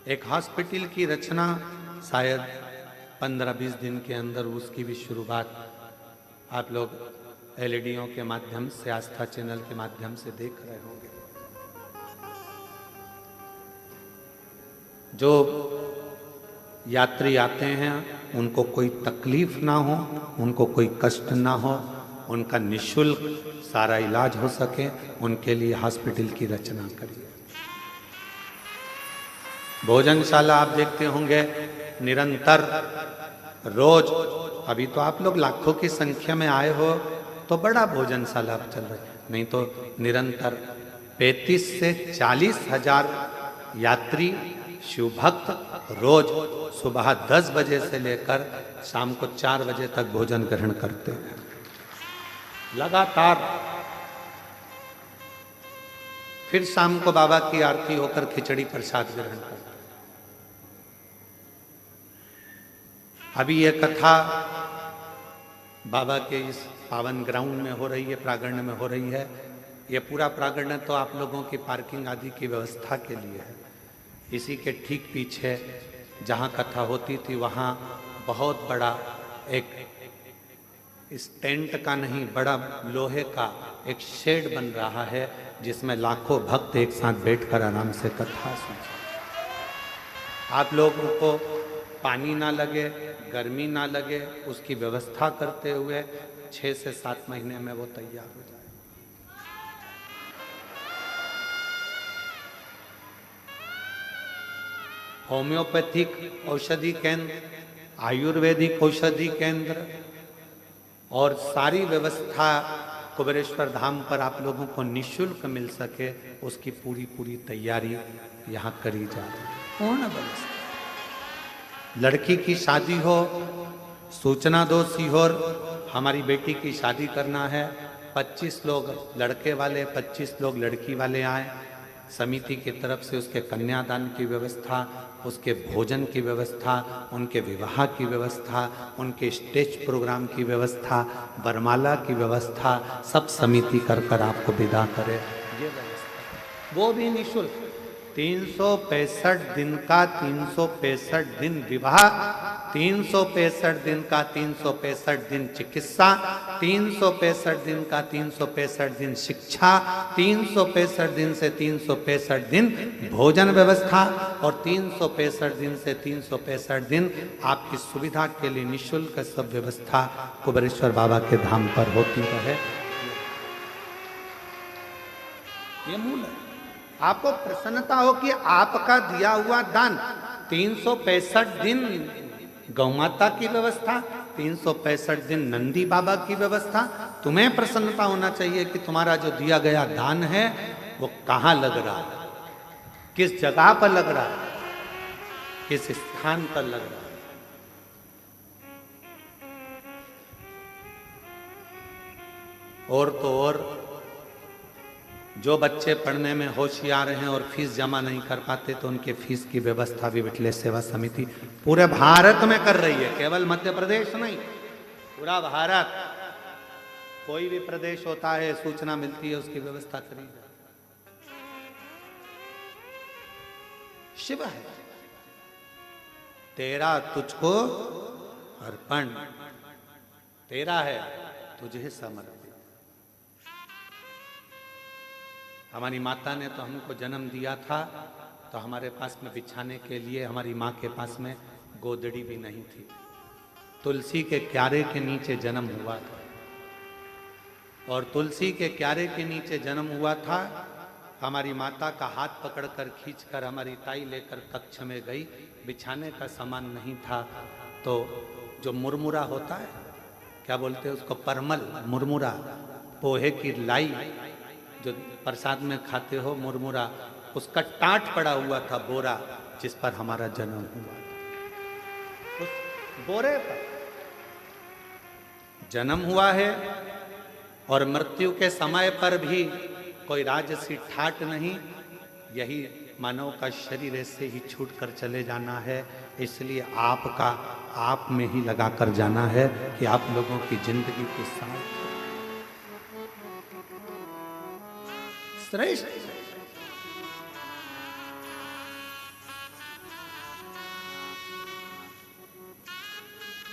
एक हॉस्पिटल की रचना शायद 15-20 दिन के अंदर उसकी भी शुरुआत आप लोग एलईडीओं के माध्यम से, आस्था चैनल के माध्यम से देख रहे होंगे। जो यात्री आते हैं उनको कोई तकलीफ ना हो, उनको कोई कष्ट ना हो, उनका निःशुल्क सारा इलाज हो सके, उनके लिए हॉस्पिटल की रचना करिए। भोजनशाला आप देखते होंगे, निरंतर रोज अभी तो आप लोग लाखों की संख्या में आए हो तो बड़ा भोजनशाला चल रहा है, नहीं तो निरंतर 35 से 40 हजार यात्री शिव भक्त रोज सुबह 10 बजे से लेकर शाम को 4 बजे तक भोजन ग्रहण करते हैं लगातार। फिर शाम को बाबा की आरती होकर खिचड़ी प्रसाद ग्रहण करते हैं। अभी यह कथा बाबा के इस पावन ग्राउंड में हो रही है, प्रांगण में हो रही है। यह पूरा प्रांगण तो आप लोगों की पार्किंग आदि की व्यवस्था के लिए है। इसी के ठीक पीछे जहाँ कथा होती थी वहाँ बहुत बड़ा एक इस टेंट का नहीं, बड़ा लोहे का एक शेड बन रहा है जिसमें लाखों भक्त एक साथ बैठकर आराम से कथा सुन। आप लोगों को पानी ना लगे, गर्मी ना लगे, उसकी व्यवस्था करते हुए 6 से 7 महीने में वो तैयार हो जाए। होम्योपैथिक औषधि केंद्र, आयुर्वेदिक औषधि केंद्र और सारी व्यवस्था कुबेरेश्वर धाम पर आप लोगों को निःशुल्क मिल सके, उसकी पूरी तैयारी यहाँ करी जा रही है। पूर्ण व्यवस्था। लड़की की शादी हो, सूचना दो सीहोर, हमारी बेटी की शादी करना है, 25 लोग लड़के वाले 25 लोग लड़की वाले आए। समिति की तरफ से उसके कन्यादान की व्यवस्था, उसके भोजन की व्यवस्था, उनके विवाह की व्यवस्था, उनके स्टेज प्रोग्राम की व्यवस्था, वरमाला की व्यवस्था, सब समिति कर आपको विदा करे। ये व्यवस्था वो भी निःशुल्क। 365 दिन का 365 दिन विवाह, 365 दिन का 365 दिन चिकित्सा, 365 दिन का 365 दिन शिक्षा, 365 दिन से 365 दिन भोजन व्यवस्था और 365 दिन से 365 दिन आपकी सुविधा के लिए निःशुल्क सब व्यवस्था कुबेरेश्वर बाबा के धाम पर होती रहे। ये मूल है। आपको प्रसन्नता हो कि आपका दिया हुआ दान 365 दिन गौ माता की व्यवस्था, 365 दिन नंदी बाबा की व्यवस्था। तुम्हें प्रसन्नता होना चाहिए कि तुम्हारा जो दिया गया दान है वो कहाँ लग रहा है, किस जगह पर लग रहा है, किस स्थान पर लग रहा है। और तो और जो बच्चे पढ़ने में होशियार हैं और फीस जमा नहीं कर पाते तो उनके फीस की व्यवस्था भी विठले सेवा समिति पूरे भारत में कर रही है। केवल मध्य प्रदेश नहीं, पूरा भारत। कोई भी प्रदेश होता है, सूचना मिलती है, उसकी व्यवस्था करी। शिव है तेरा तुझको अर्पण, तेरा है तुझे समर्पित। हमारी माता ने तो हमको जन्म दिया था तो हमारे पास में बिछाने के लिए, हमारी माँ के पास में गोदड़ी भी नहीं थी। तुलसी के क्यारे के नीचे जन्म हुआ था और तुलसी के क्यारे के नीचे जन्म हुआ था। हमारी माता का हाथ पकड़कर खींचकर हमारी ताई लेकर कक्ष में गई। बिछाने का सामान नहीं था तो जो मुरमुरा होता है, क्या बोलते हैं उसको, परमल, मुरमुरा, पोहे की लाई जो प्रसाद में खाते हो, मुरमुरा, उसका टाट पड़ा हुआ था बोरा जिस पर हमारा जन्म हुआ। उस बोरे पर जन्म हुआ है और मृत्यु के समय पर भी कोई राजसी ठाट नहीं। यही मानव का शरीर ऐसे ही छूट कर चले जाना है। इसलिए आपका आप में ही लगा कर जाना है कि आप लोगों की जिंदगी के साथ श्रेष्ठ।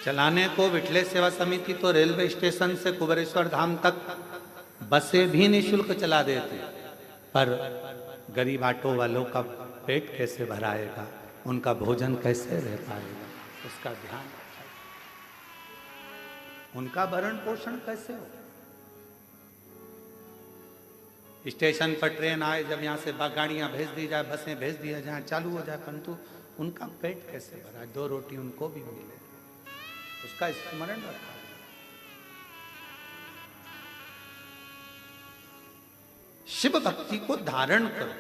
चलाने को विठले सेवा समिति तो रेलवे स्टेशन से कुबेरेश्वर धाम तक बसें भी निःशुल्क चला देते, पर गरीब ऑटो वालों का पेट कैसे भराएगा, उनका भोजन कैसे रह पाएगा, उसका ध्यान, उनका भरण पोषण कैसे हो। स्टेशन पर ट्रेन आए, जब यहाँ से गाड़ियाँ भेज दी जाए, बसें भेज दिया जाए, चालू हो जाए, परंतु उनका पेट कैसे भरा, 2 रोटी उनको भी मिले। उसका स्मरण रखा। शिव भक्ति को धारण करो।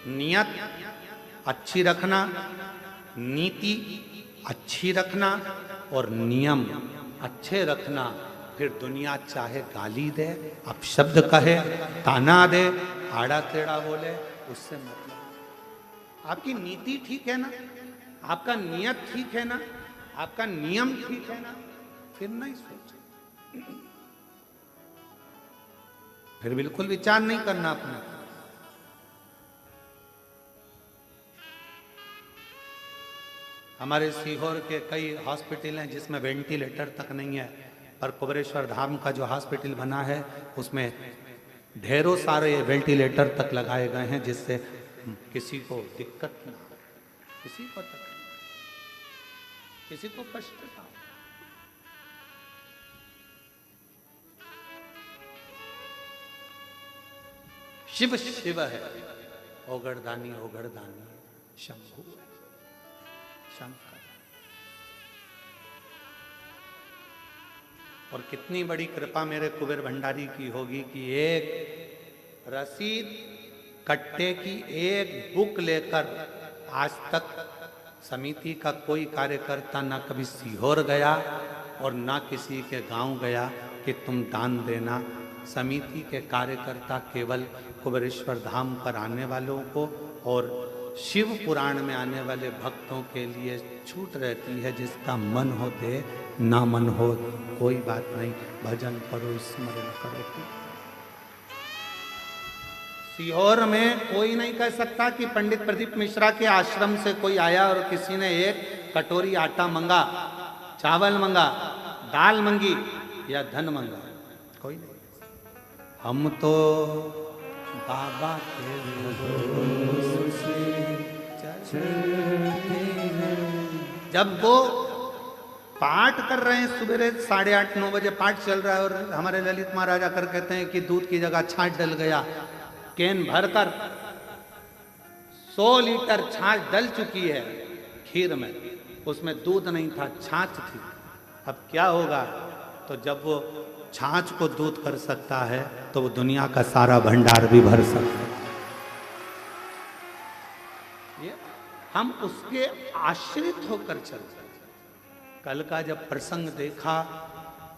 नियत अच्छी रखना, नीति अच्छी रखना और नियम अच्छे रखना। फिर दुनिया चाहे गाली दे, अपशब्द कहे, ताना दे, आड़ा टेढ़ा बोले, उससे मतलब। आपकी नीति ठीक है ना, आपका नियत ठीक है ना, आपका नियम ठीक है ना, फिर नहीं सोचो, फिर बिल्कुल विचार नहीं करना अपने। हमारे सीहोर के कई हॉस्पिटल हैं जिसमें वेंटिलेटर तक नहीं है, पर कुबेरेश्वर धाम का जो हॉस्पिटल बना है उसमें ढेरों सारे वेंटिलेटर तक लगाए गए हैं, जिससे किसी को दिक्कत ना हो, किसी को तकलीफ, किसी को कष्ट ना हो। शिव शिव है, ओगड़दानी ओगड़दानी शंभु है, शंकर। और कितनी बड़ी कृपा मेरे कुबेर भंडारी की होगी कि एक रसीद कट्टे की एक बुक लेकर आज तक समिति का कोई कार्यकर्ता ना कभी सीहोर गया और ना किसी के गांव गया कि तुम दान देना। समिति के कार्यकर्ता केवल कुबेरेश्वर धाम पर आने वालों को और शिव पुराण में आने वाले भक्तों के लिए छूट रहती है। जिसका मन हो दे, ना मन हो कोई बात नहीं, भजन करो, स्मरण करो। सीहोर में कोई नहीं कह सकता कि पंडित प्रदीप मिश्रा के आश्रम से कोई आया और किसी ने एक कटोरी आटा मंगा, चावल मंगा, दाल मंगी या धन मंगा, कोई नहीं। हम तो बाबा के भरोसे चलते हैं। जब वो पाठ कर रहे हैं, सवेरे 8:30-9 बजे पाठ चल रहा है और हमारे ललित महाराज आकर कहते हैं कि दूध की जगह छाछ डल गया। कैन भरकर 100 लीटर छाछ डल चुकी है खीर में, उसमें दूध नहीं था, छाछ थी। अब क्या होगा? तो जब वो छाछ को दूध कर सकता है तो वो दुनिया का सारा भंडार भी भर सकता है। ये हम उसके आश्रित होकर चलते हैं। कल का जब प्रसंग देखा,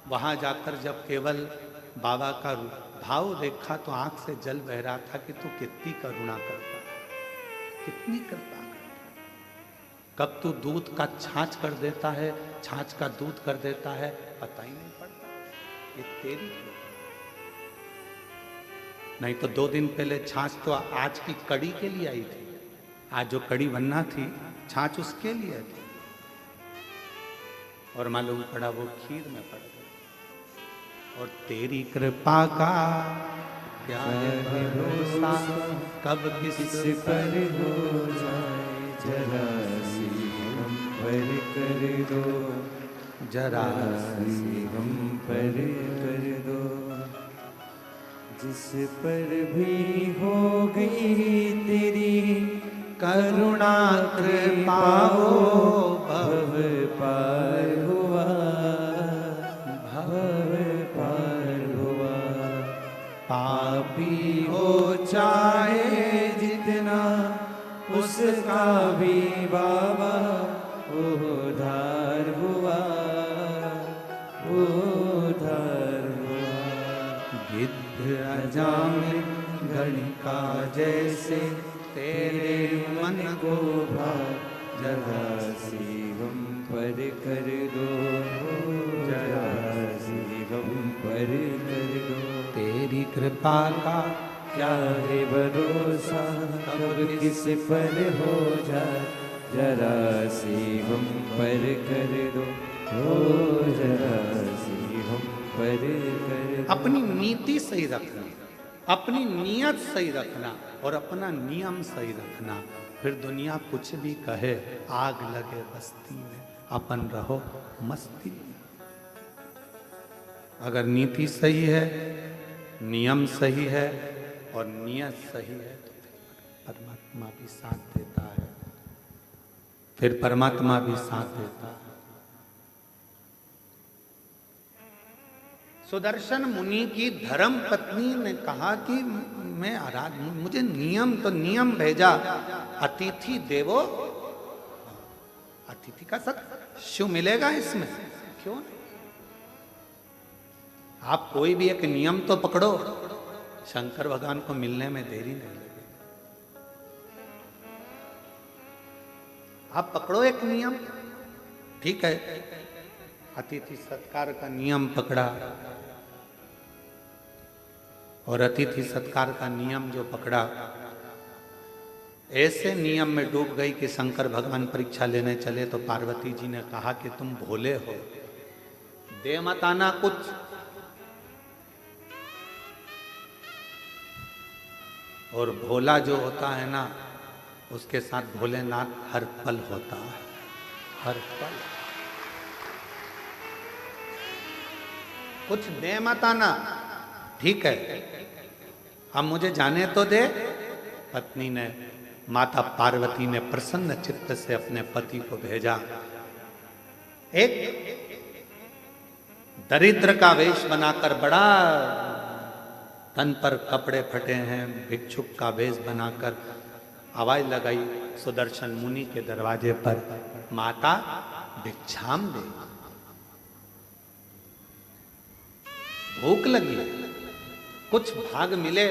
वहां जाकर जब केवल बाबा का भाव देखा तो आंख से जल बह रहा था कि तू कितनी करुणा करता है, कितनी कृपा करता। कब तू दूध का छाछ कर देता है, छाछ का दूध कर देता है, पता ही नहीं पड़ता। ये तेरी कृपा। नहीं तो 2 दिन पहले छाछ तो आज की कड़ी के लिए आई थी, आज जो कड़ी बनना थी छाछ उसके लिए थी, और मालूम पड़ा वो खीर में पड़ गई। और तेरी कृपा का क्या है भरोसा, कब किस पर हो जाए, जरा सी हम पर कर दो, जरा सी हम पर कर दो। जिस पर भी हो गई तेरी करुणा कृपा, हो भव पार हुआ, भव पार हुआ। पापी हो चाहे जितना, उसका भी बाबा उद्धार हुआ, उद्धार हुआ। गिद्ध अजामिल गणिका जैसे तेरे मन को भा, जरा सी हम पर कर दो, जरा सी हम पर कर दो। तेरी कृपा का क्या है भरोसा, कब किस पर हो जाए, जरा सी हम पर कर दो, हो जरा सी हम पर कर दो। अपनी नीति सही रखना, अपनी नियत सही रखना और अपना नियम सही रखना। फिर दुनिया कुछ भी कहे, आग लगे बस्ती में, अपन रहो मस्ती में। अगर नीति सही है, नियम सही है और नियत सही है तो परमात्मा भी साथ देता है, फिर परमात्मा भी साथ देता है। सुदर्शन मुनि की धर्म पत्नी ने कहा कि मैं मुझे नियम भेजा, अतिथि देवो, अतिथि का सत शिव मिलेगा इसमें, क्यों नहीं? आप कोई भी एक नियम तो पकड़ो, शंकर भगवान को मिलने में देरी नहीं लगे। आप पकड़ो एक नियम, ठीक है, अतिथि सत्कार का नियम पकड़ा, और अतिथि सत्कार का नियम जो पकड़ा, ऐसे नियम में डूब गई कि शंकर भगवान परीक्षा लेने चले तो पार्वती जी ने कहा कि तुम भोले हो, दे मत आना कुछ। और भोला जो होता है ना, उसके साथ भोलेनाथ हर पल होता है, हर पल। कुछ दे मत आना, ठीक है, अब मुझे जाने तो दे। पत्नी ने, माता पार्वती ने प्रसन्न चित्त से अपने पति को भेजा। एक दरिद्र का वेश बनाकर, बड़ा तन पर कपड़े फटे हैं, भिक्षुक का वेश बनाकर आवाज लगाई सुदर्शन मुनि के दरवाजे पर, माता भिक्षाम दे, भूख लगी है, कुछ भाग मिले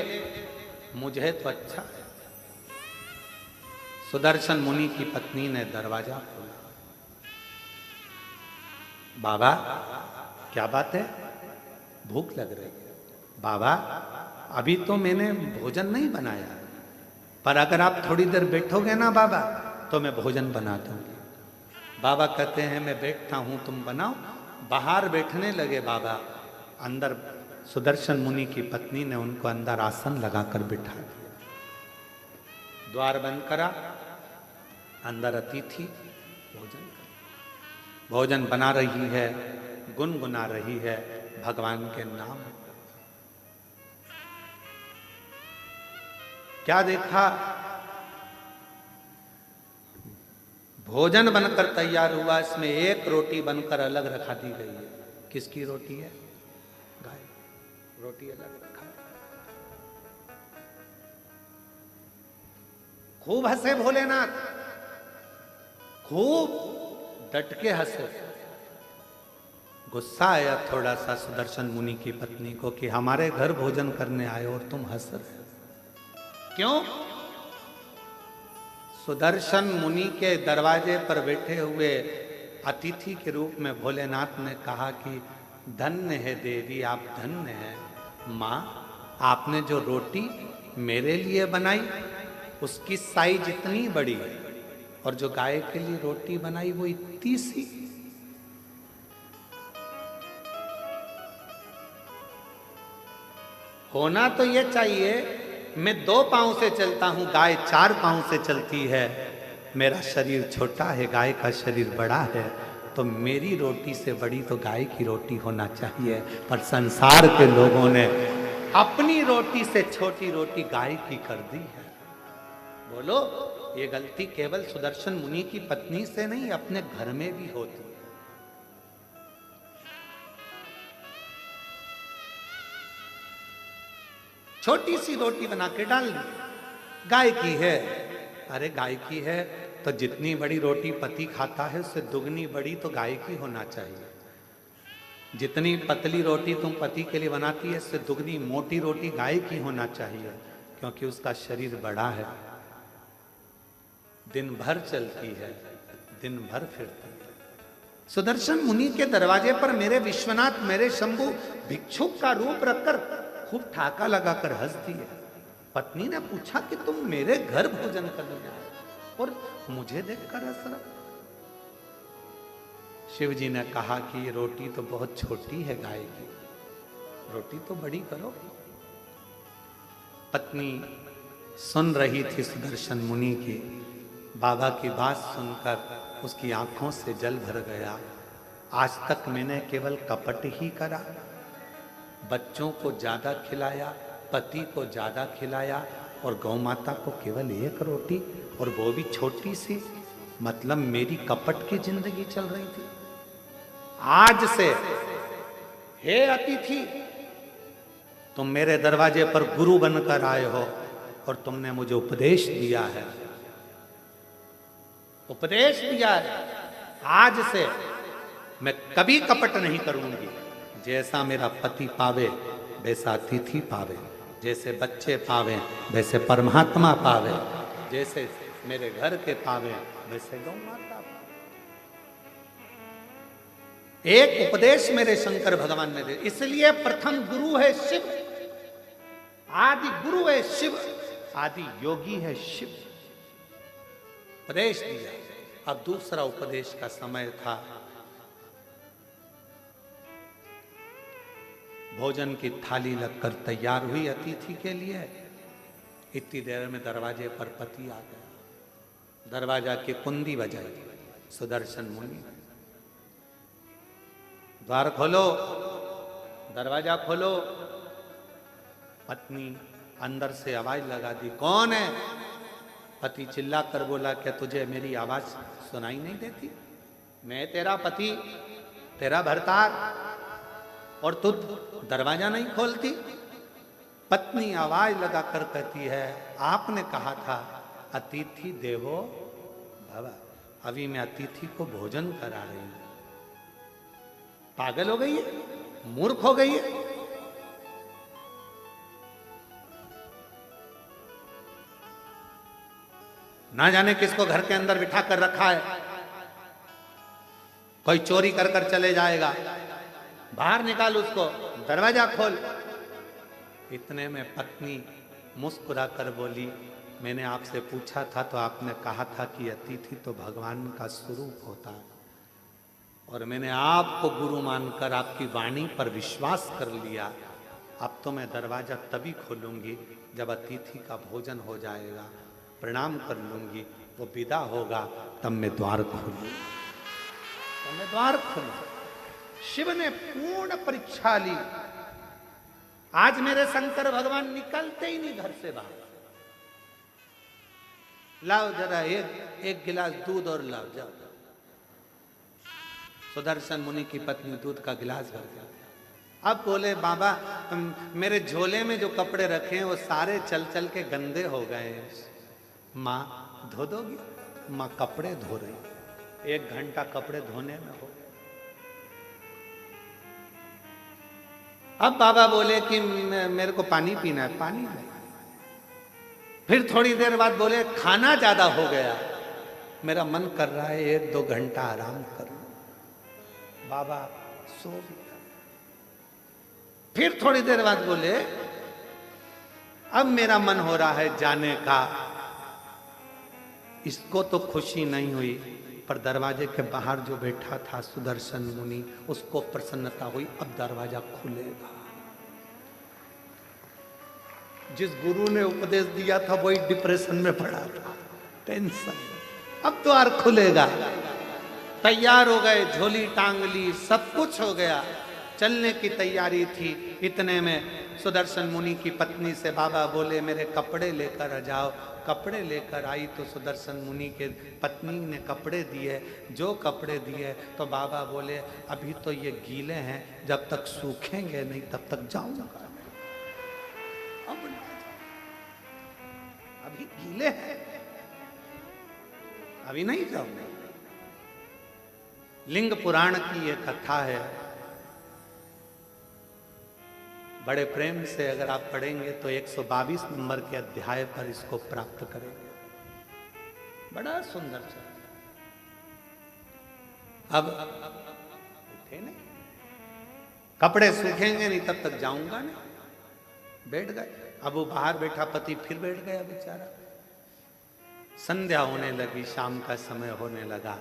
मुझे तो अच्छा है। सुदर्शन मुनि की पत्नी ने दरवाजा खोला। बाबा क्या बात है, भूख लग रही है? बाबा अभी तो मैंने भोजन नहीं बनाया, पर अगर आप थोड़ी देर बैठोगे ना बाबा तो मैं भोजन बना दूंगी। बाबा कहते हैं मैं बैठता हूं, तुम बनाओ। बाहर बैठने लगे बाबा। अंदर सुदर्शन मुनि की पत्नी ने उनको अंदर आसन लगाकर बिठा दिया, द्वार बंद करा, अंदर अतिथि भोजन बना रही है, गुनगुना रही है भगवान के नाम। क्या देखा? भोजन बनकर तैयार हुआ, इसमें एक रोटी बनकर अलग रखा दी गई है। किसकी रोटी है? गाय। रोटी अलग रखा। खूब हंसे भोलेनाथ, खूब डट के हंसे। गुस्सा आया थोड़ा सा सुदर्शन मुनि की पत्नी को कि हमारे घर भोजन करने आए और तुम हंस रहे, क्यों? सुदर्शन मुनि के दरवाजे पर बैठे हुए अतिथि के रूप में भोलेनाथ ने कहा कि धन्य है देवी, आप धन्य हैं। माँ, आपने जो रोटी मेरे लिए बनाई उसकी साइज इतनी बड़ी है, और जो गाय के लिए रोटी बनाई वो इतनी सी। होना तो ये चाहिए, मैं 2 पांव से चलता हूं, गाय 4 पांव से चलती है। मेरा शरीर छोटा है, गाय का शरीर बड़ा है, तो मेरी रोटी से बड़ी तो गाय की रोटी होना चाहिए। पर संसार के लोगों ने अपनी रोटी से छोटी रोटी गाय की कर दी है। बोलो, ये गलती केवल सुदर्शन मुनि की पत्नी से नहीं, अपने घर में भी होती है। छोटी सी रोटी बना के डाल दी, गाय की है। अरे गाय की है तो जितनी बड़ी रोटी पति खाता है उससे दुगनी बड़ी तो गाय की होना चाहिए। जितनी पतली रोटी तुम पति के लिए बनाती है उससे दुगनी मोटी रोटी गाय की होना चाहिए, क्योंकि उसका शरीर बड़ा है, दिन भर चलती है, दिन भर फिरती है। सुदर्शन मुनि के दरवाजे पर मेरे विश्वनाथ, मेरे शंभु भिक्षुक का रूप रखकर खूब ठाका लगाकर हंस दिए। पत्नी ने पूछा कि तुम मेरे घर भोजन करने आए और मुझे देखकर हंस रहा? शिव जी ने कहा कि ये रोटी तो बहुत छोटी है गाय की, रोटी तो बड़ी करो। पत्नी सुन रही थी सुदर्शन मुनि की। बाबा की बात सुनकर उसकी आंखों से जल भर गया। आज तक मैंने केवल कपट ही करा, बच्चों को ज्यादा खिलाया, पति को ज्यादा खिलाया, और गौ माता को केवल 1 रोटी, और वो भी छोटी सी। मतलब मेरी कपट की जिंदगी चल रही थी। आज से हे अतिथि, तुम मेरे दरवाजे पर गुरु बनकर आए हो और तुमने मुझे उपदेश दिया है, उपदेश दिया है। आज से मैं कभी कपट नहीं करूंगी। जैसा मेरा पति पावे वैसा अतिथि पावे, जैसे बच्चे पावे वैसे परमात्मा पावे, जैसे मेरे घर के पावे वैसे गौ माता पावे। एक उपदेश मेरे शंकर भगवान ने दिया। इसलिए प्रथम गुरु है शिव, आदि गुरु है शिव, आदि योगी है शिव। उपदेश दिया। अब दूसरा उपदेश का समय था। भोजन की थाली लगकर तैयार हुई अतिथि के लिए। इतनी देर में दरवाजे पर पति आ गया। दरवाजा की कुंडी बजाई। सुदर्शन मुनि, द्वार खोलो, दरवाजा खोलो। पत्नी अंदर से आवाज लगा दी, कौन है? पति चिल्ला कर बोला, क्या तुझे मेरी आवाज सुनाई नहीं देती? मैं तेरा पति, तेरा भरतार, और तू दरवाजा नहीं खोलती? पत्नी आवाज लगाकर कहती है, आपने कहा था अतिथि देवो भव। अभी मैं अतिथि को भोजन करा रही हूं। पागल हो गई है, मूर्ख हो गई है। ना जाने किसको घर के अंदर बिठा कर रखा है। कोई चोरी कर कर चले जाएगा, बाहर निकाल उसको, दरवाजा खोल। इतने में पत्नी मुस्कुरा कर बोली, मैंने आपसे पूछा था तो आपने कहा था कि अतिथि तो भगवान का स्वरूप होता है, और मैंने आपको गुरु मानकर आपकी वाणी पर विश्वास कर लिया। अब तो मैं दरवाजा तभी खोलूंगी जब अतिथि का भोजन हो जाएगा, प्रणाम कर लूंगी, वो विदा होगा, तब मैं द्वार खोलूंगी। तो मैं द्वार खोलूं। शिव ने पूर्ण परीक्षा ली। आज मेरे शंकर भगवान निकलते ही नहीं घर से बाहर। लाओ जरा एक गिलास दूध और लाओ, जाओ। सुदर्शन मुनि की पत्नी दूध का गिलास भर दिया। अब बोले, बाबा मेरे झोले में जो कपड़े रखे हैं वो सारे चल चल के गंदे हो गए हैं। माँ धो दोगी? माँ कपड़े धो रही। 1 घंटा कपड़े धोने में हो। अब बाबा बोले कि मेरे को पानी पीना है, पानी नहीं। फिर थोड़ी देर बाद बोले, खाना ज्यादा हो गया, मेरा मन कर रहा है 1-2 घंटा आराम कर लूं। बाबा सो गया। फिर थोड़ी देर बाद बोले, अब मेरा मन हो रहा है जाने का। इसको तो खुशी नहीं हुई, पर दरवाजे के बाहर जो बैठा था सुदर्शन मुनि, उसको प्रसन्नता हुई, अब दरवाजा खुलेगा। जिस गुरु ने उपदेश दिया था वही डिप्रेशन में पड़ा था, टेंशन। अब द्वार खुलेगा। तैयार हो गए, झोली टांग ली, सब कुछ हो गया, चलने की तैयारी थी। इतने में सुदर्शन मुनि की पत्नी से बाबा बोले, मेरे कपड़े लेकर आ जाओ। कपड़े लेकर आई तो सुदर्शन मुनि के पत्नी ने कपड़े दिए। जो कपड़े दिए तो बाबा बोले, अभी तो ये गीले हैं, जब तक सूखेंगे नहीं तब तक जाऊंगा। अब अभी गीले हैं, अभी नहीं जाऊंगा। लिंग पुराण की यह कथा है। बड़े प्रेम से अगर आप पढ़ेंगे तो 122 नंबर के अध्याय पर इसको प्राप्त करेंगे। बड़ा सुंदर सा। अब उठे नहीं, कपड़े सूखेंगे नहीं तब तक जाऊंगा नहीं। बैठ गए। अब वो बाहर बैठा पति फिर बैठ गया बेचारा। संध्या होने लगी, शाम का समय होने लगा।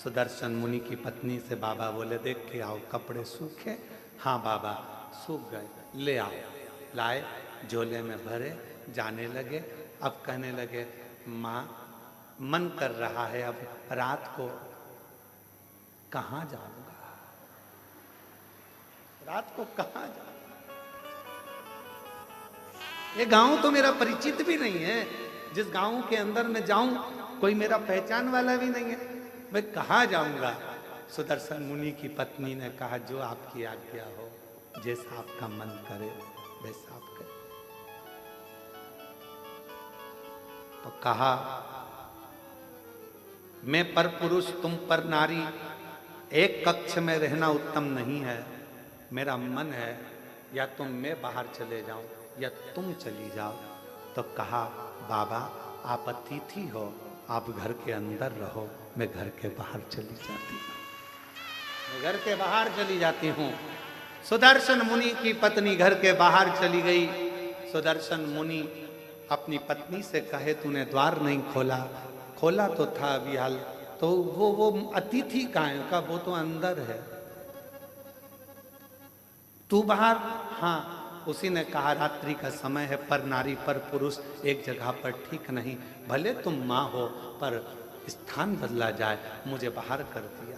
सुदर्शन मुनि की पत्नी से बाबा बोले, देख के आओ कपड़े सूखे? हाँ बाबा सूख गए, ले आओ। लाए, झोले में भरे, जाने लगे। अब कहने लगे, माँ मन कर रहा है अब रात को कहाँ जाऊंगा, रात को कहाँ जाऊंगा। ये गांव तो मेरा परिचित भी नहीं है। जिस गांव के अंदर मैं जाऊं कोई मेरा पहचान वाला भी नहीं है, मैं कहाँ जाऊंगा। सुदर्शन मुनि की पत्नी ने कहा, जो आपकी आज्ञा हो, जैसा आपका मन करे वैसा आप करें। तो कहा, मैं पर पुरुष तुम पर नारी, एक कक्ष में रहना उत्तम नहीं है। मेरा मन है या तो मैं बाहर चले जाऊं या तुम चली जाओ। तो कहा, बाबा आप अतिथि हो, आप घर के अंदर रहो, मैं घर के बाहर चली जाती हूँ, मैं घर के बाहर चली जाती हूँ। सुदर्शन मुनि की पत्नी घर के बाहर चली गई। सुदर्शन मुनि अपनी पत्नी से कहे, तूने द्वार नहीं खोला। खोला तो था अभी हाल, तो वो अतिथि कहाँ है? का वो तो अंदर है, तू बाहर। हाँ, उसी ने कहा, रात्रि का समय है, पर नारी पर पुरुष एक जगह पर ठीक नहीं। भले तुम माँ हो पर स्थान बदला जाए, मुझे बाहर कर दिया।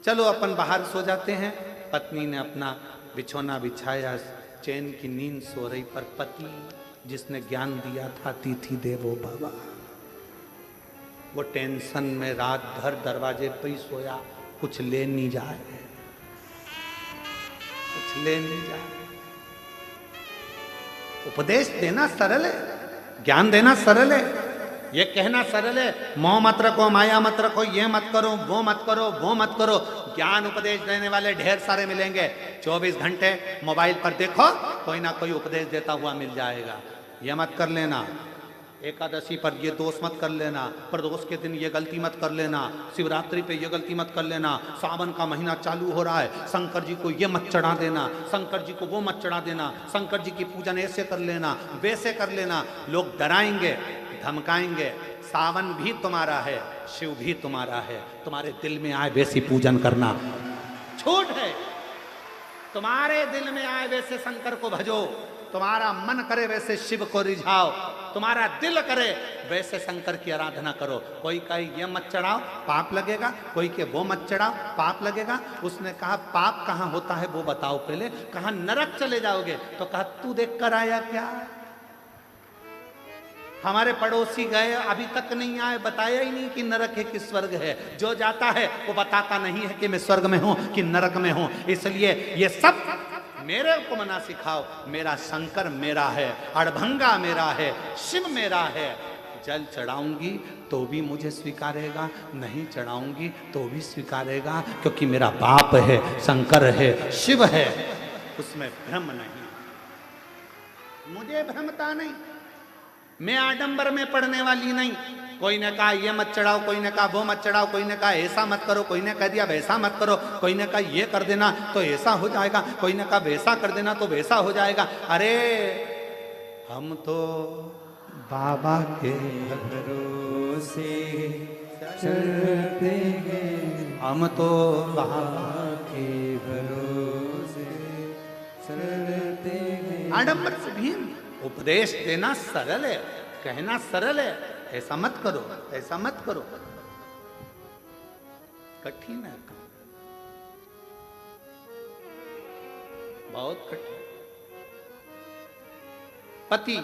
चलो अपन बाहर सो जाते हैं। पत्नी ने अपना बिछौना बिछाया, चैन की नींद सो रही, पर पति जिसने ज्ञान दिया था, अतिथि देवो भव, वो टेंशन में रात भर दरवाजे पे ही सोया, कुछ ले नहीं जाए, कुछ ले नहीं जाए। उपदेश देना सरल है, ज्ञान देना सरल है, ये कहना सरल है, मोह मत रखो, माया मत रखो, ये मत करो, वो मत करो, वो मत करो। ज्ञान उपदेश देने वाले ढेर सारे मिलेंगे। 24 घंटे मोबाइल पर देखो, कोई ना कोई उपदेश देता हुआ मिल जाएगा। ये मत कर लेना, एकादशी पर ये दोष मत कर लेना, प्रदोष के दिन ये गलती मत कर लेना, शिवरात्रि पे ये गलती मत कर लेना, सावन का महीना चालू हो रहा है, शंकर जी को ये मत चढ़ा देना, शंकर जी को वो मत चढ़ा देना, शंकर जी की पूजन ऐसे कर लेना, वैसे कर लेना। लोग डराएंगे, धमकाएंगे। सावन भी तुम्हारा है, शिव भी तुम्हारा है, तुम्हारे दिल में आए वैसी पूजन करना छूट है। तुम्हारे दिल में आए वैसे शंकर को भजो, तुम्हारा मन करे वैसे शिव को रिझाओ, तुम्हारा दिल करे वैसे शंकर की आराधना करो। कोई कहे ये मत चढ़ाओ, पाप लगेगा, कोई के वो मत चढ़ाओ, पाप लगेगा। उसने कहा, पाप कहाँ होता है वो बताओ पहले। कहा, नरक चले जाओगे। तो कहा, तू देख कर आया क्या? हमारे पड़ोसी गए, अभी तक नहीं आए, बताया ही नहीं कि नरक है कि स्वर्ग है। जो जाता है वो बताता नहीं है कि मैं स्वर्ग में हूं कि नरक में हूं। इसलिए ये सब मेरे को मना सिखाओ। मेरा शंकर मेरा है, अड़भंगा मेरा है, शिव मेरा है। जल चढ़ाऊंगी तो भी मुझे स्वीकारेगा, नहीं चढ़ाऊंगी तो भी स्वीकारेगा, क्योंकि मेरा बाप है, शंकर है, शिव है, उसमें भ्रम नहीं, मुझे भ्रमता नहीं। मैं आडंबर में पड़ने वाली नहीं। कोई ने कहा ये मत चढ़ाओ, कोई ने कहा वो मत चढ़ाओ, कोई ने कहा ऐसा मत करो, कोई ने कह दिया वैसा मत करो, कोई ने कहा ये कर देना तो ऐसा हो जाएगा, कोई ने कहा वैसा कर देना तो वैसा हो जाएगा। अरे हम तो बाबा के भरोसे चलते हैं, हम तो बाबा के भरोसे चलते हैं। आडंबर से भी उपदेश देना सरल है, कहना सरल है, ऐसा मत करो, ऐसा मत करो, कठिन है, बहुत कठिन। पति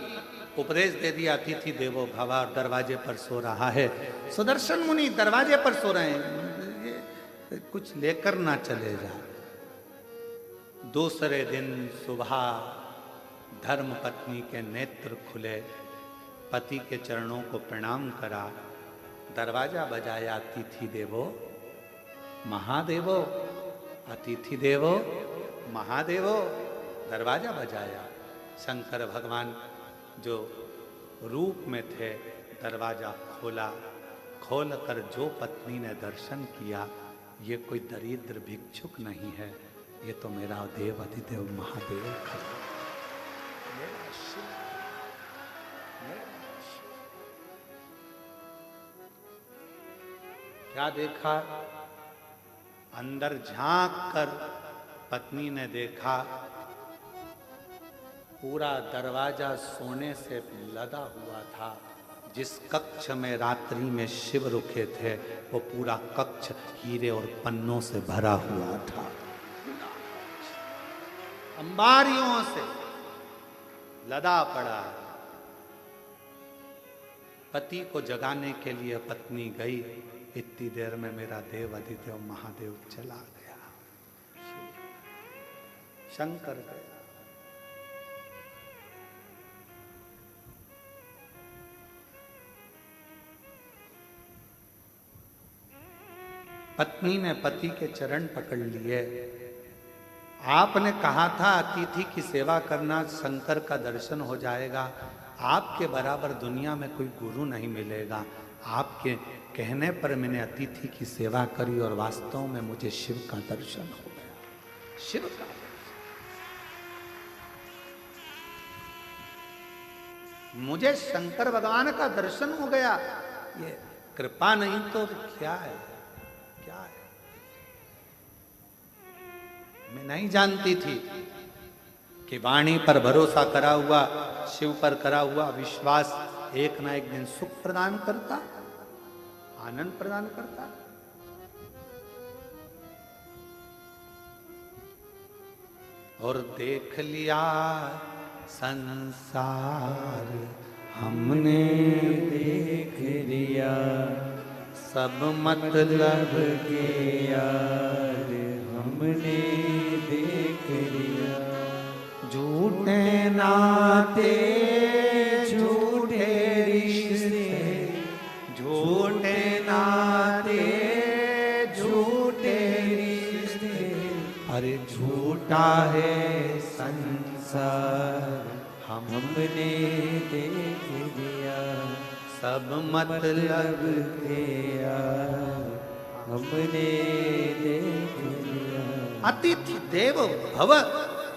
उपदेश दे दिया, अतिथि देवो भव, और दरवाजे पर सो रहा है। सुदर्शन मुनि दरवाजे पर सो रहे हैं, ये कुछ लेकर ना चले जा। दूसरे दिन सुबह धर्म पत्नी के नेत्र खुले, पति के चरणों को प्रणाम करा, दरवाजा बजाया, अतिथि देवो महादेवो, अतिथि देवो महादेवो, दरवाजा बजाया। शंकर भगवान जो रूप में थे, दरवाजा खोला, खोलकर जो पत्नी ने दर्शन किया, ये कोई दरिद्र भिक्षुक नहीं है, ये तो मेरा देव अधिदेव महादेव है। क्या देखा? अंदर झांक कर पत्नी ने देखा, पूरा दरवाजा सोने से लदा हुआ था। जिस कक्ष में रात्रि में शिव रुके थे, वो पूरा कक्ष हीरे और पन्नों से भरा हुआ था, अंबारियों से लदा पड़ा। पति को जगाने के लिए पत्नी गई, इतनी देर में मेरा देव अधिदेव महादेव चला गया, शंकर गया। पत्नी ने पति के चरण पकड़ लिए। आपने कहा था अतिथि की सेवा करना, शंकर का दर्शन हो जाएगा, आपके बराबर दुनिया में कोई गुरु नहीं मिलेगा। आपके कहने पर मैंने अतिथि की सेवा करी और वास्तव में मुझे शिव का दर्शन हो गया। शिव का दर्शन, मुझे शंकर भगवान का दर्शन हो गया। ये कृपा नहीं तो क्या है, क्या है? मैं नहीं जानती थी कि वाणी पर भरोसा करा हुआ, शिव पर करा हुआ विश्वास एक ना एक दिन सुख प्रदान करता, आनंद प्रदान करता। और देख लिया संसार हमने, देख लिया सब मतलब के यार हमने देख लिया। झूठे नाते झूठे रिश्ते, झूठे नाते झूठे रिश्ते, अरे झूठा है संसार हमने देख लिया। सब मतलब के यार हमने देख लिया। अतिथि देवो भव,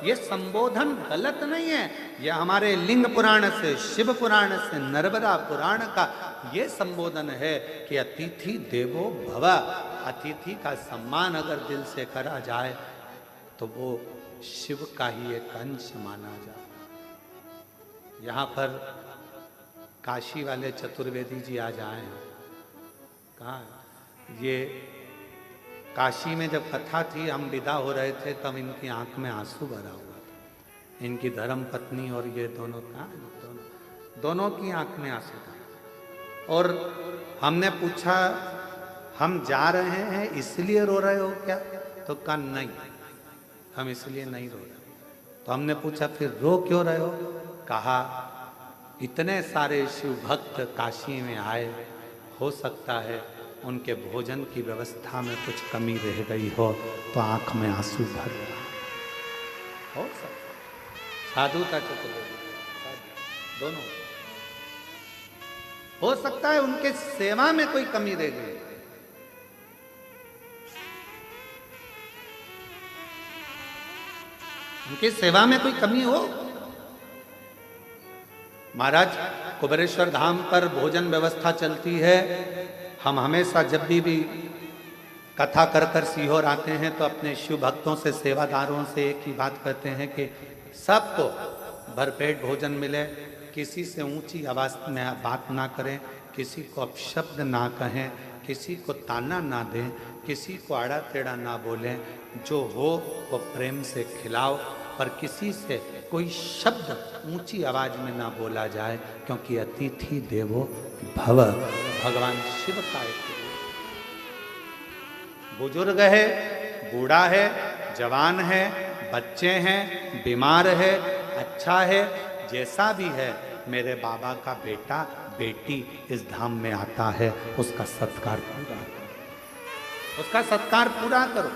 ये संबोधन गलत नहीं है। यह हमारे लिंग पुराण से, शिव पुराण से, नर्मदा पुराण का ये संबोधन है कि अतिथि देवो भव। अतिथि का सम्मान अगर दिल से करा जाए तो वो शिव का ही एक अंश माना जाए। यहाँ पर काशी वाले चतुर्वेदी जी आज आए हैं। कहाँ? ये काशी में जब कथा थी, हम विदा हो रहे थे, तब इनकी आंख में आंसू भरा हुआ था। इनकी धर्म पत्नी और ये दोनों, कहाँ? दोनों की आंख में आंसू था। और हमने पूछा, हम जा रहे हैं इसलिए रो रहे हो क्या? तो कहा नहीं, हम इसलिए नहीं रो रहे। तो हमने पूछा फिर रो क्यों रहे हो? कहा इतने सारे शिव भक्त काशी में आए, हो सकता है उनके भोजन की व्यवस्था में कुछ कमी रह गई हो तो आंख में आंसू भर रहा हो सकता। साधु का दोनों हो सकता है उनके सेवा में कोई कमी रह गई। उनकी सेवा में कोई कमी हो। महाराज कुबेरेश्वर धाम पर भोजन व्यवस्था चलती है। हम हमेशा जब भी कथा कर कर सीहोर आते हैं तो अपने शिव भक्तों से, सेवादारों से एक ही बात कहते हैं कि सबको भरपेट भोजन मिले, किसी से ऊंची आवाज में बात ना करें, किसी को अपशब्द ना कहें, किसी को ताना ना दें, किसी को आड़ा टेढ़ा ना बोलें, जो हो वो प्रेम से खिलाओ, पर किसी से कोई शब्द ऊंची आवाज में ना बोला जाए, क्योंकि अतिथि देवो भव, भगवान शिव का एक बुजुर्ग है, बूढ़ा है, जवान है, बच्चे हैं, बीमार है, अच्छा है, जैसा भी है, मेरे बाबा का बेटा बेटी इस धाम में आता है, उसका सत्कार पूरा करो, उसका सत्कार पूरा करो,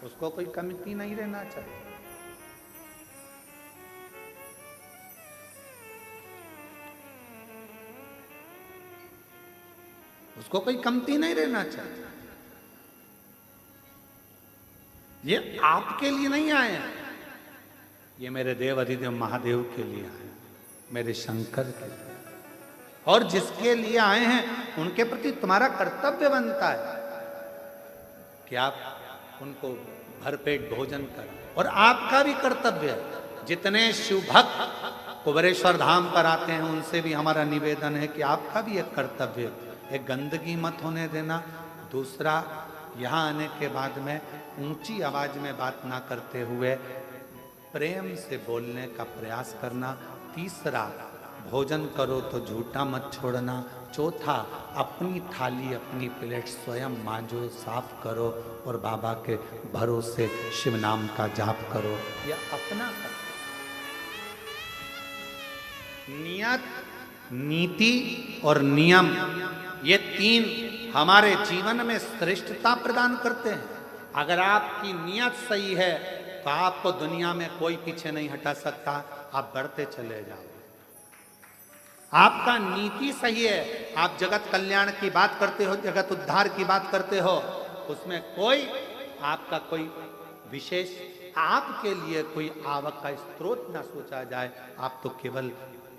उसको कोई कमी नहीं रहना चाहिए। उसको कोई कमती नहीं रहना चाहिए। ये आपके लिए नहीं आए हैं, ये मेरे देव अधिदेव महादेव के लिए आए हैं, मेरे शंकर के लिए। और जिसके लिए आए हैं उनके प्रति तुम्हारा कर्तव्य बनता है कि आप उनको भरपेट भोजन करें। और आपका भी कर्तव्य है, जितने शिव भक्त कुबेरेश्वर धाम पर आते हैं उनसे भी हमारा निवेदन है कि आपका भी एक कर्तव्य है, एक गंदगी मत होने देना। दूसरा, यहाँ आने के बाद में ऊंची आवाज में बात ना करते हुए प्रेम से बोलने का प्रयास करना। तीसरा, भोजन करो तो झूठा मत छोड़ना। चौथा, अपनी थाली अपनी प्लेट स्वयं मांजो, साफ करो और बाबा के भरोसे शिव नाम का जाप करो। यह अपना करो। नियत, नीति और नियम, ये तीन हमारे जीवन में श्रेष्ठता प्रदान करते हैं। अगर आपकी नियत सही है तो आपको दुनिया में कोई पीछे नहीं हटा सकता, आप बढ़ते चले जाओ। आपका नीति सही है, आप जगत कल्याण की बात करते हो, जगत उद्धार की बात करते हो, उसमें कोई आपका कोई विशेष आपके लिए कोई आवक का स्रोत ना सोचा जाए। आप तो केवल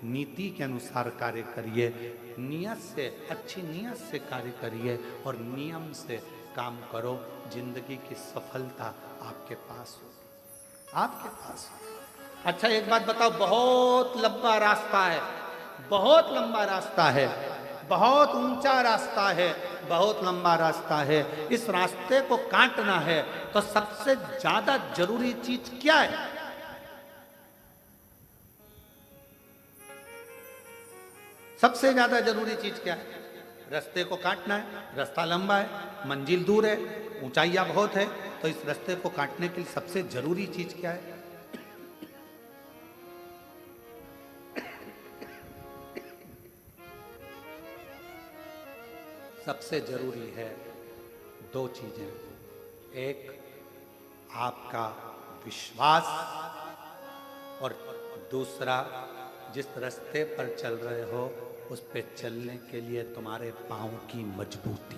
नीति के अनुसार कार्य करिए, नियत से, अच्छी नियत से कार्य करिए और नियम से काम करो। जिंदगी की सफलता आपके पास हो, आपके पास हो। अच्छा एक बात बताओ, बहुत लंबा रास्ता है, बहुत लंबा रास्ता है, बहुत ऊंचा रास्ता है, बहुत लंबा रास्ता है। इस रास्ते को काटना है तो सबसे ज्यादा जरूरी चीज क्या है? सबसे ज्यादा जरूरी चीज क्या है? रास्ते को काटना है। रास्ता लंबा है, मंजिल दूर है, ऊंचाइयां बहुत है, तो इस रास्ते को काटने के लिए सबसे जरूरी चीज क्या है? सबसे जरूरी है दो चीजें। एक, आपका विश्वास, और दूसरा, जिस रास्ते पर चल रहे हो उस पे चलने के लिए तुम्हारे पांव की मजबूती।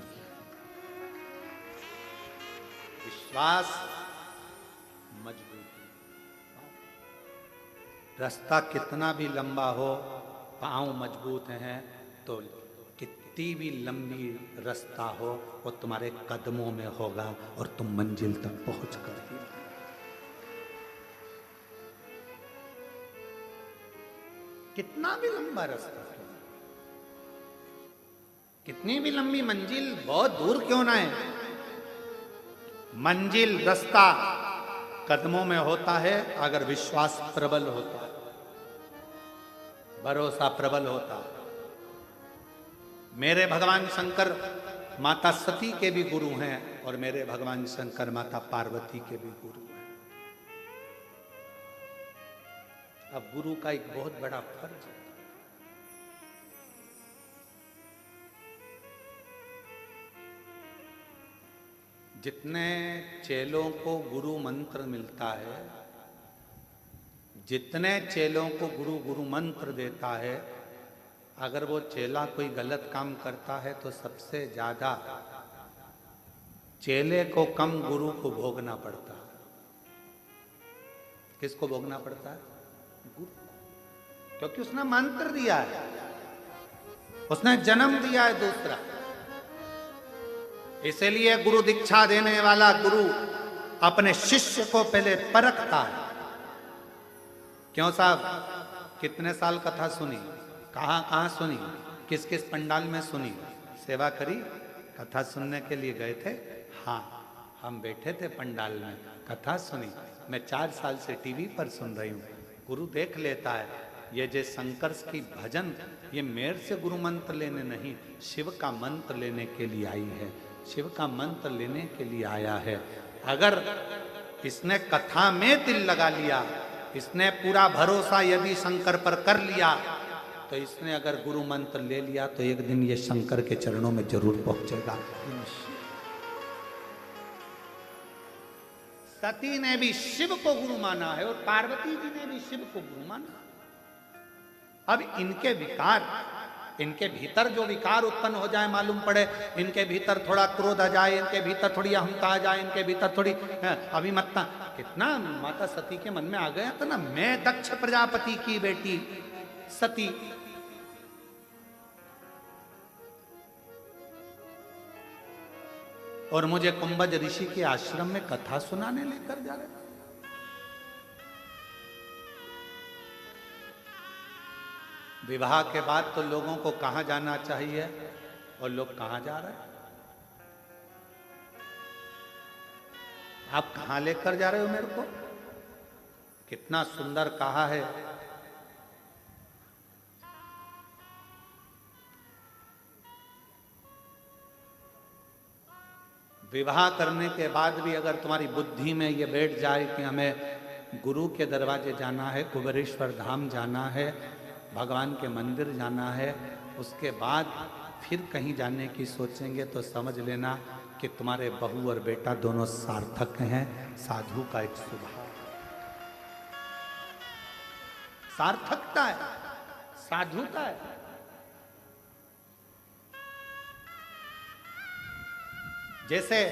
विश्वास, मजबूती। रास्ता कितना भी लंबा हो, पांव मजबूत हैं तो कितनी भी लंबी रास्ता हो वो तुम्हारे कदमों में होगा और तुम मंजिल तक पहुंच कर ही। कितना भी लंबा रास्ता, कितनी भी लंबी मंजिल बहुत दूर क्यों ना है, मंजिल रास्ता कदमों में होता है अगर विश्वास प्रबल होता है, भरोसा प्रबल होता है। मेरे भगवान शंकर माता सती के भी गुरु हैं और मेरे भगवान शंकर माता पार्वती के भी गुरु हैं। अब गुरु का एक बहुत बड़ा फर्ज है। जितने चेलों को गुरु मंत्र मिलता है, जितने चेलों को गुरु गुरु मंत्र देता है, अगर वो चेला कोई गलत काम करता है तो सबसे ज्यादा चेले को कम गुरु को भोगना पड़ता है। किसको भोगना पड़ता है? गुरु, क्योंकि उसने मंत्र दिया है, उसने जन्म दिया है दूसरा। इसलिए गुरु दीक्षा देने वाला गुरु अपने शिष्य को पहले परखता है। क्यों साहब, कितने साल कथा सुनी, कहां कहां सुनी, किस किस पंडाल में सुनी, सेवा करी, कथा सुनने के लिए गए थे? हाँ, हम बैठे थे पंडाल में, कथा सुनी। मैं 4 साल से टीवी पर सुन रही हूँ। गुरु देख लेता है, ये जो शंकर की भजन, ये मेरे से गुरु मंत्र लेने नहीं, शिव का मंत्र लेने के लिए आई है, शिव का मंत्र लेने के लिए आया है। अगर इसने कथा में दिल लगा लिया, इसने पूरा भरोसा यदि शंकर पर कर लिया, तो इसने अगर गुरु मंत्र ले लिया तो एक दिन ये शंकर के चरणों में जरूर पहुंचेगा। सती ने भी शिव को गुरु माना है और पार्वती जी ने भी शिव को गुरु माना। अब इनके विकार, इनके भीतर जो विकार उत्पन्न हो जाए, मालूम पड़े इनके भीतर थोड़ा क्रोध आ जाए, इनके भीतर थोड़ी अहंता आ जाए, इनके भीतर थोड़ी अभिमत्ता, कितना माता सती के मन में आ गया था ना, मैं दक्ष प्रजापति की बेटी सती, और मुझे कुंभज ऋषि के आश्रम में कथा सुनाने लेकर जा रहे। विवाह के बाद तो लोगों को कहां जाना चाहिए और लोग कहां जा रहे हैं? आप कहां लेकर जा रहे हो मेरे को? कितना सुंदर कहा है, विवाह करने के बाद भी अगर तुम्हारी बुद्धि में ये बैठ जाए कि हमें गुरु के दरवाजे जाना है, कुबेरेश्वर धाम जाना है, भगवान के मंदिर जाना है, उसके बाद फिर कहीं जाने की सोचेंगे तो समझ लेना कि तुम्हारे बहू और बेटा दोनों सार्थक हैं। साधु का एक स्वभाव सार्थकता है, साधुता है। जैसे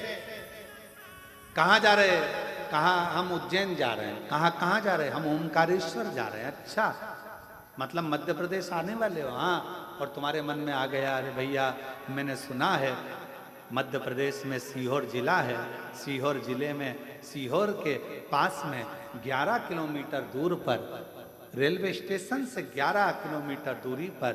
कहाँ जा रहे हैं, कहाँ हम उज्जैन जा रहे हैं, कहाँ जा रहे हैं, हम ओमकारेश्वर जा रहे हैं। अच्छा, मतलब मध्य प्रदेश आने वाले हो? हाँ। और तुम्हारे मन में आ गया, अरे भैया मैंने सुना है मध्य प्रदेश में सीहोर जिला है, सीहोर जिले में सीहोर के पास में 11 किलोमीटर दूर पर, रेलवे स्टेशन से 11 किलोमीटर दूरी पर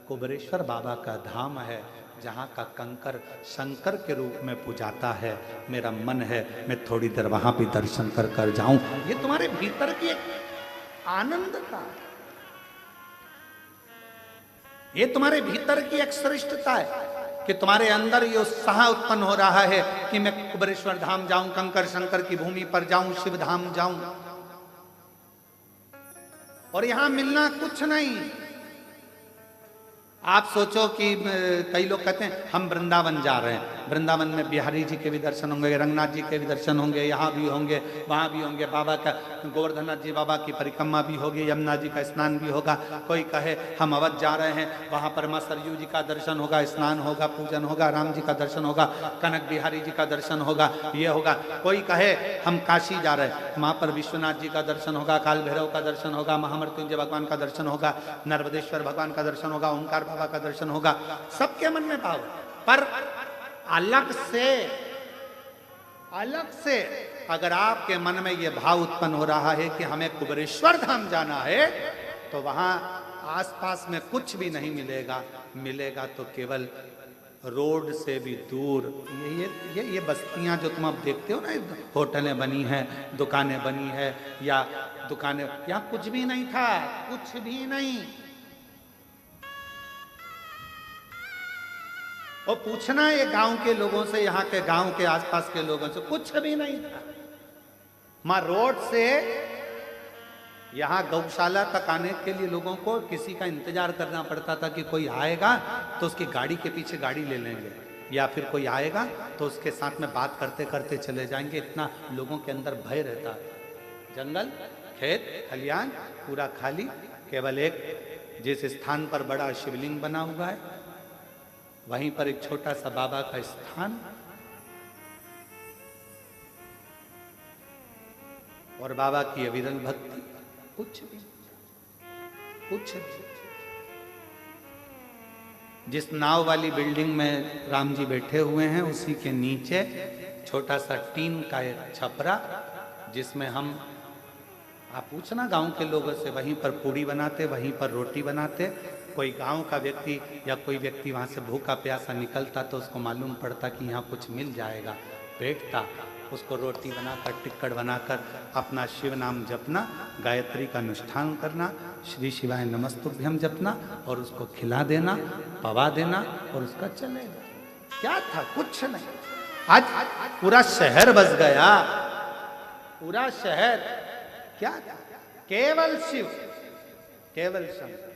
कुबेरेश्वर बाबा का धाम है, जहाँ का कंकर शंकर के रूप में पूजाता है। मेरा मन है मैं थोड़ी देर वहां भी दर्शन कर कर जाऊं। ये तुम्हारे भीतर की एक आनंद का, ये तुम्हारे भीतर की एक श्रेष्ठता है कि तुम्हारे अंदर ये उत्साह उत्पन्न हो रहा है कि मैं कुबेरेश्वर धाम जाऊं, कंकर शंकर की भूमि पर जाऊं, शिव धाम जाऊं। और यहां मिलना कुछ नहीं। आप सोचो कि कई लोग कहते हैं हम वृंदावन जा रहे हैं, वृंदावन में बिहारी जी के भी दर्शन होंगे, रंगनाथ जी के भी दर्शन होंगे, यहाँ भी होंगे, वहाँ भी होंगे, बाबा का गोवर्धननाथ जी बाबा की परिक्रमा भी होगी, यमुना जी का स्नान भी होगा। कोई कहे हम अवध जा रहे हैं, वहाँ पर माँ सरयू जी का दर्शन होगा, स्नान होगा, पूजन होगा, राम जी का दर्शन होगा, कनक बिहारी जी का दर्शन होगा, ये होगा। कोई कहे हम काशी जा रहे हैं, वहाँ पर विश्वनाथ जी का दर्शन होगा, काल भैरव का दर्शन होगा, महामृत्युंजय भगवान का दर्शन होगा, नर्मदेश्वर भगवान का दर्शन होगा, ओंकार बाबा का दर्शन होगा। सबके मन में भाव, पर अलग से अगर आपके मन में यह भाव उत्पन्न हो रहा है कि हमें कुबेरेश्वर धाम जाना है, तो वहां आसपास में कुछ भी नहीं मिलेगा, मिलेगा तो केवल रोड से भी दूर ये बस्तियां जो तुम अब देखते हो ना, होटलें बनी हैं, दुकानें बनी है, या दुकानें, यहां कुछ भी नहीं था, कुछ भी नहीं। और पूछना ये गांव के लोगों से, यहाँ के गांव के आसपास के लोगों से, कुछ भी नहीं था। मां रोड से यहाँ गौशाला तक आने के लिए लोगों को किसी का इंतजार करना पड़ता था कि कोई आएगा तो उसकी गाड़ी के पीछे गाड़ी ले लेंगे, या फिर कोई आएगा तो उसके साथ में बात करते करते चले जाएंगे। इतना लोगों के अंदर भय रहता है। जंगल, खेत, खलियान पूरा खाली, केवल एक जिस स्थान पर बड़ा शिवलिंग बना हुआ है, वहीं पर एक छोटा सा बाबा का स्थान, और बाबा की अविरल भक्ति, कुछ भी, कुछ भी। जिस नाव वाली बिल्डिंग में राम जी बैठे हुए हैं, उसी के नीचे छोटा सा टीन का एक छपरा, जिसमें हम, आप पूछना गांव के लोगों से, वहीं पर पूड़ी बनाते, वहीं पर रोटी बनाते। कोई गांव का व्यक्ति या कोई व्यक्ति वहां से भूखा प्यासा निकलता तो उसको मालूम पड़ता कि यहाँ कुछ मिल जाएगा, बैठता, उसको रोटी बनाकर, टिक्कड़ बनाकर अपना शिव नाम जपना, गायत्री का अनुष्ठान करना, श्री शिवाय नमस्तुभ्यम जपना, और उसको खिला देना, पवा देना, और उसका चलेगा। क्या था? कुछ नहीं। आज पूरा शहर बस गया, पूरा शहर। क्या था? केवल शिव, केवल शंकर।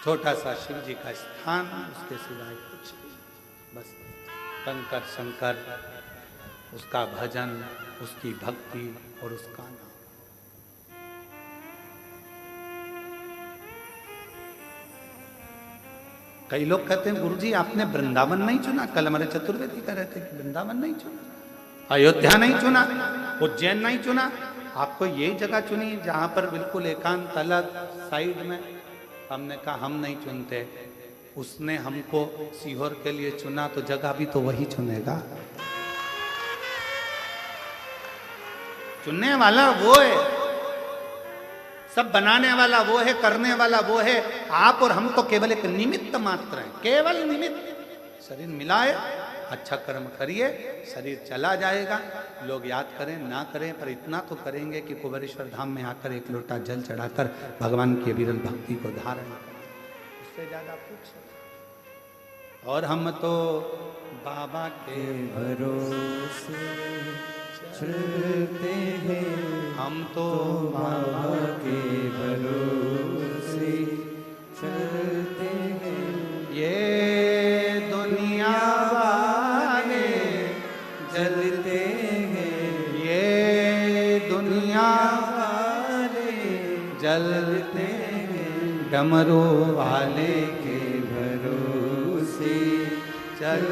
छोटा सा शिव जी का स्थान, उसके सिवाय कुछ नहीं, बस कंकर शंकर, उसका भजन, उसकी भक्ति और उसका नाम। कई लोग कहते हैं गुरुजी आपने वृंदावन नहीं चुना। कल हमारे चतुर्वेदी कह रहे थे कि वृंदावन नहीं चुना, अयोध्या नहीं चुना, उज्जैन नहीं चुना, आपको यही जगह चुनी जहां पर बिल्कुल एकांत अलग साइड में। हमने कहा हम नहीं चुनते, उसने हमको सीहोर के लिए चुना, तो जगह भी तो वही चुनेगा। चुनने वाला वो है, सब बनाने वाला वो है, करने वाला वो है। आप और हम तो केवल एक निमित्त मात्र हैं, केवल निमित्त। शरीर मिलाए, अच्छा कर्म करिए, शरीर चला जाएगा। लोग याद करें ना करें, पर इतना तो करेंगे कि कुबेरेश्वर धाम में आकर एक लोटा जल चढ़ाकर भगवान की अविरल भक्ति को धारण करें। उससे ज्यादा कुछ। और हम तो बाबा के भरोसे चलते हैं, हम तो बाबा के भरोसे चलते हैं। ये दुनिया वाले जलते हैं, ये दुनिया वाले जलते हैं, डमरू वाले के भरोसे चल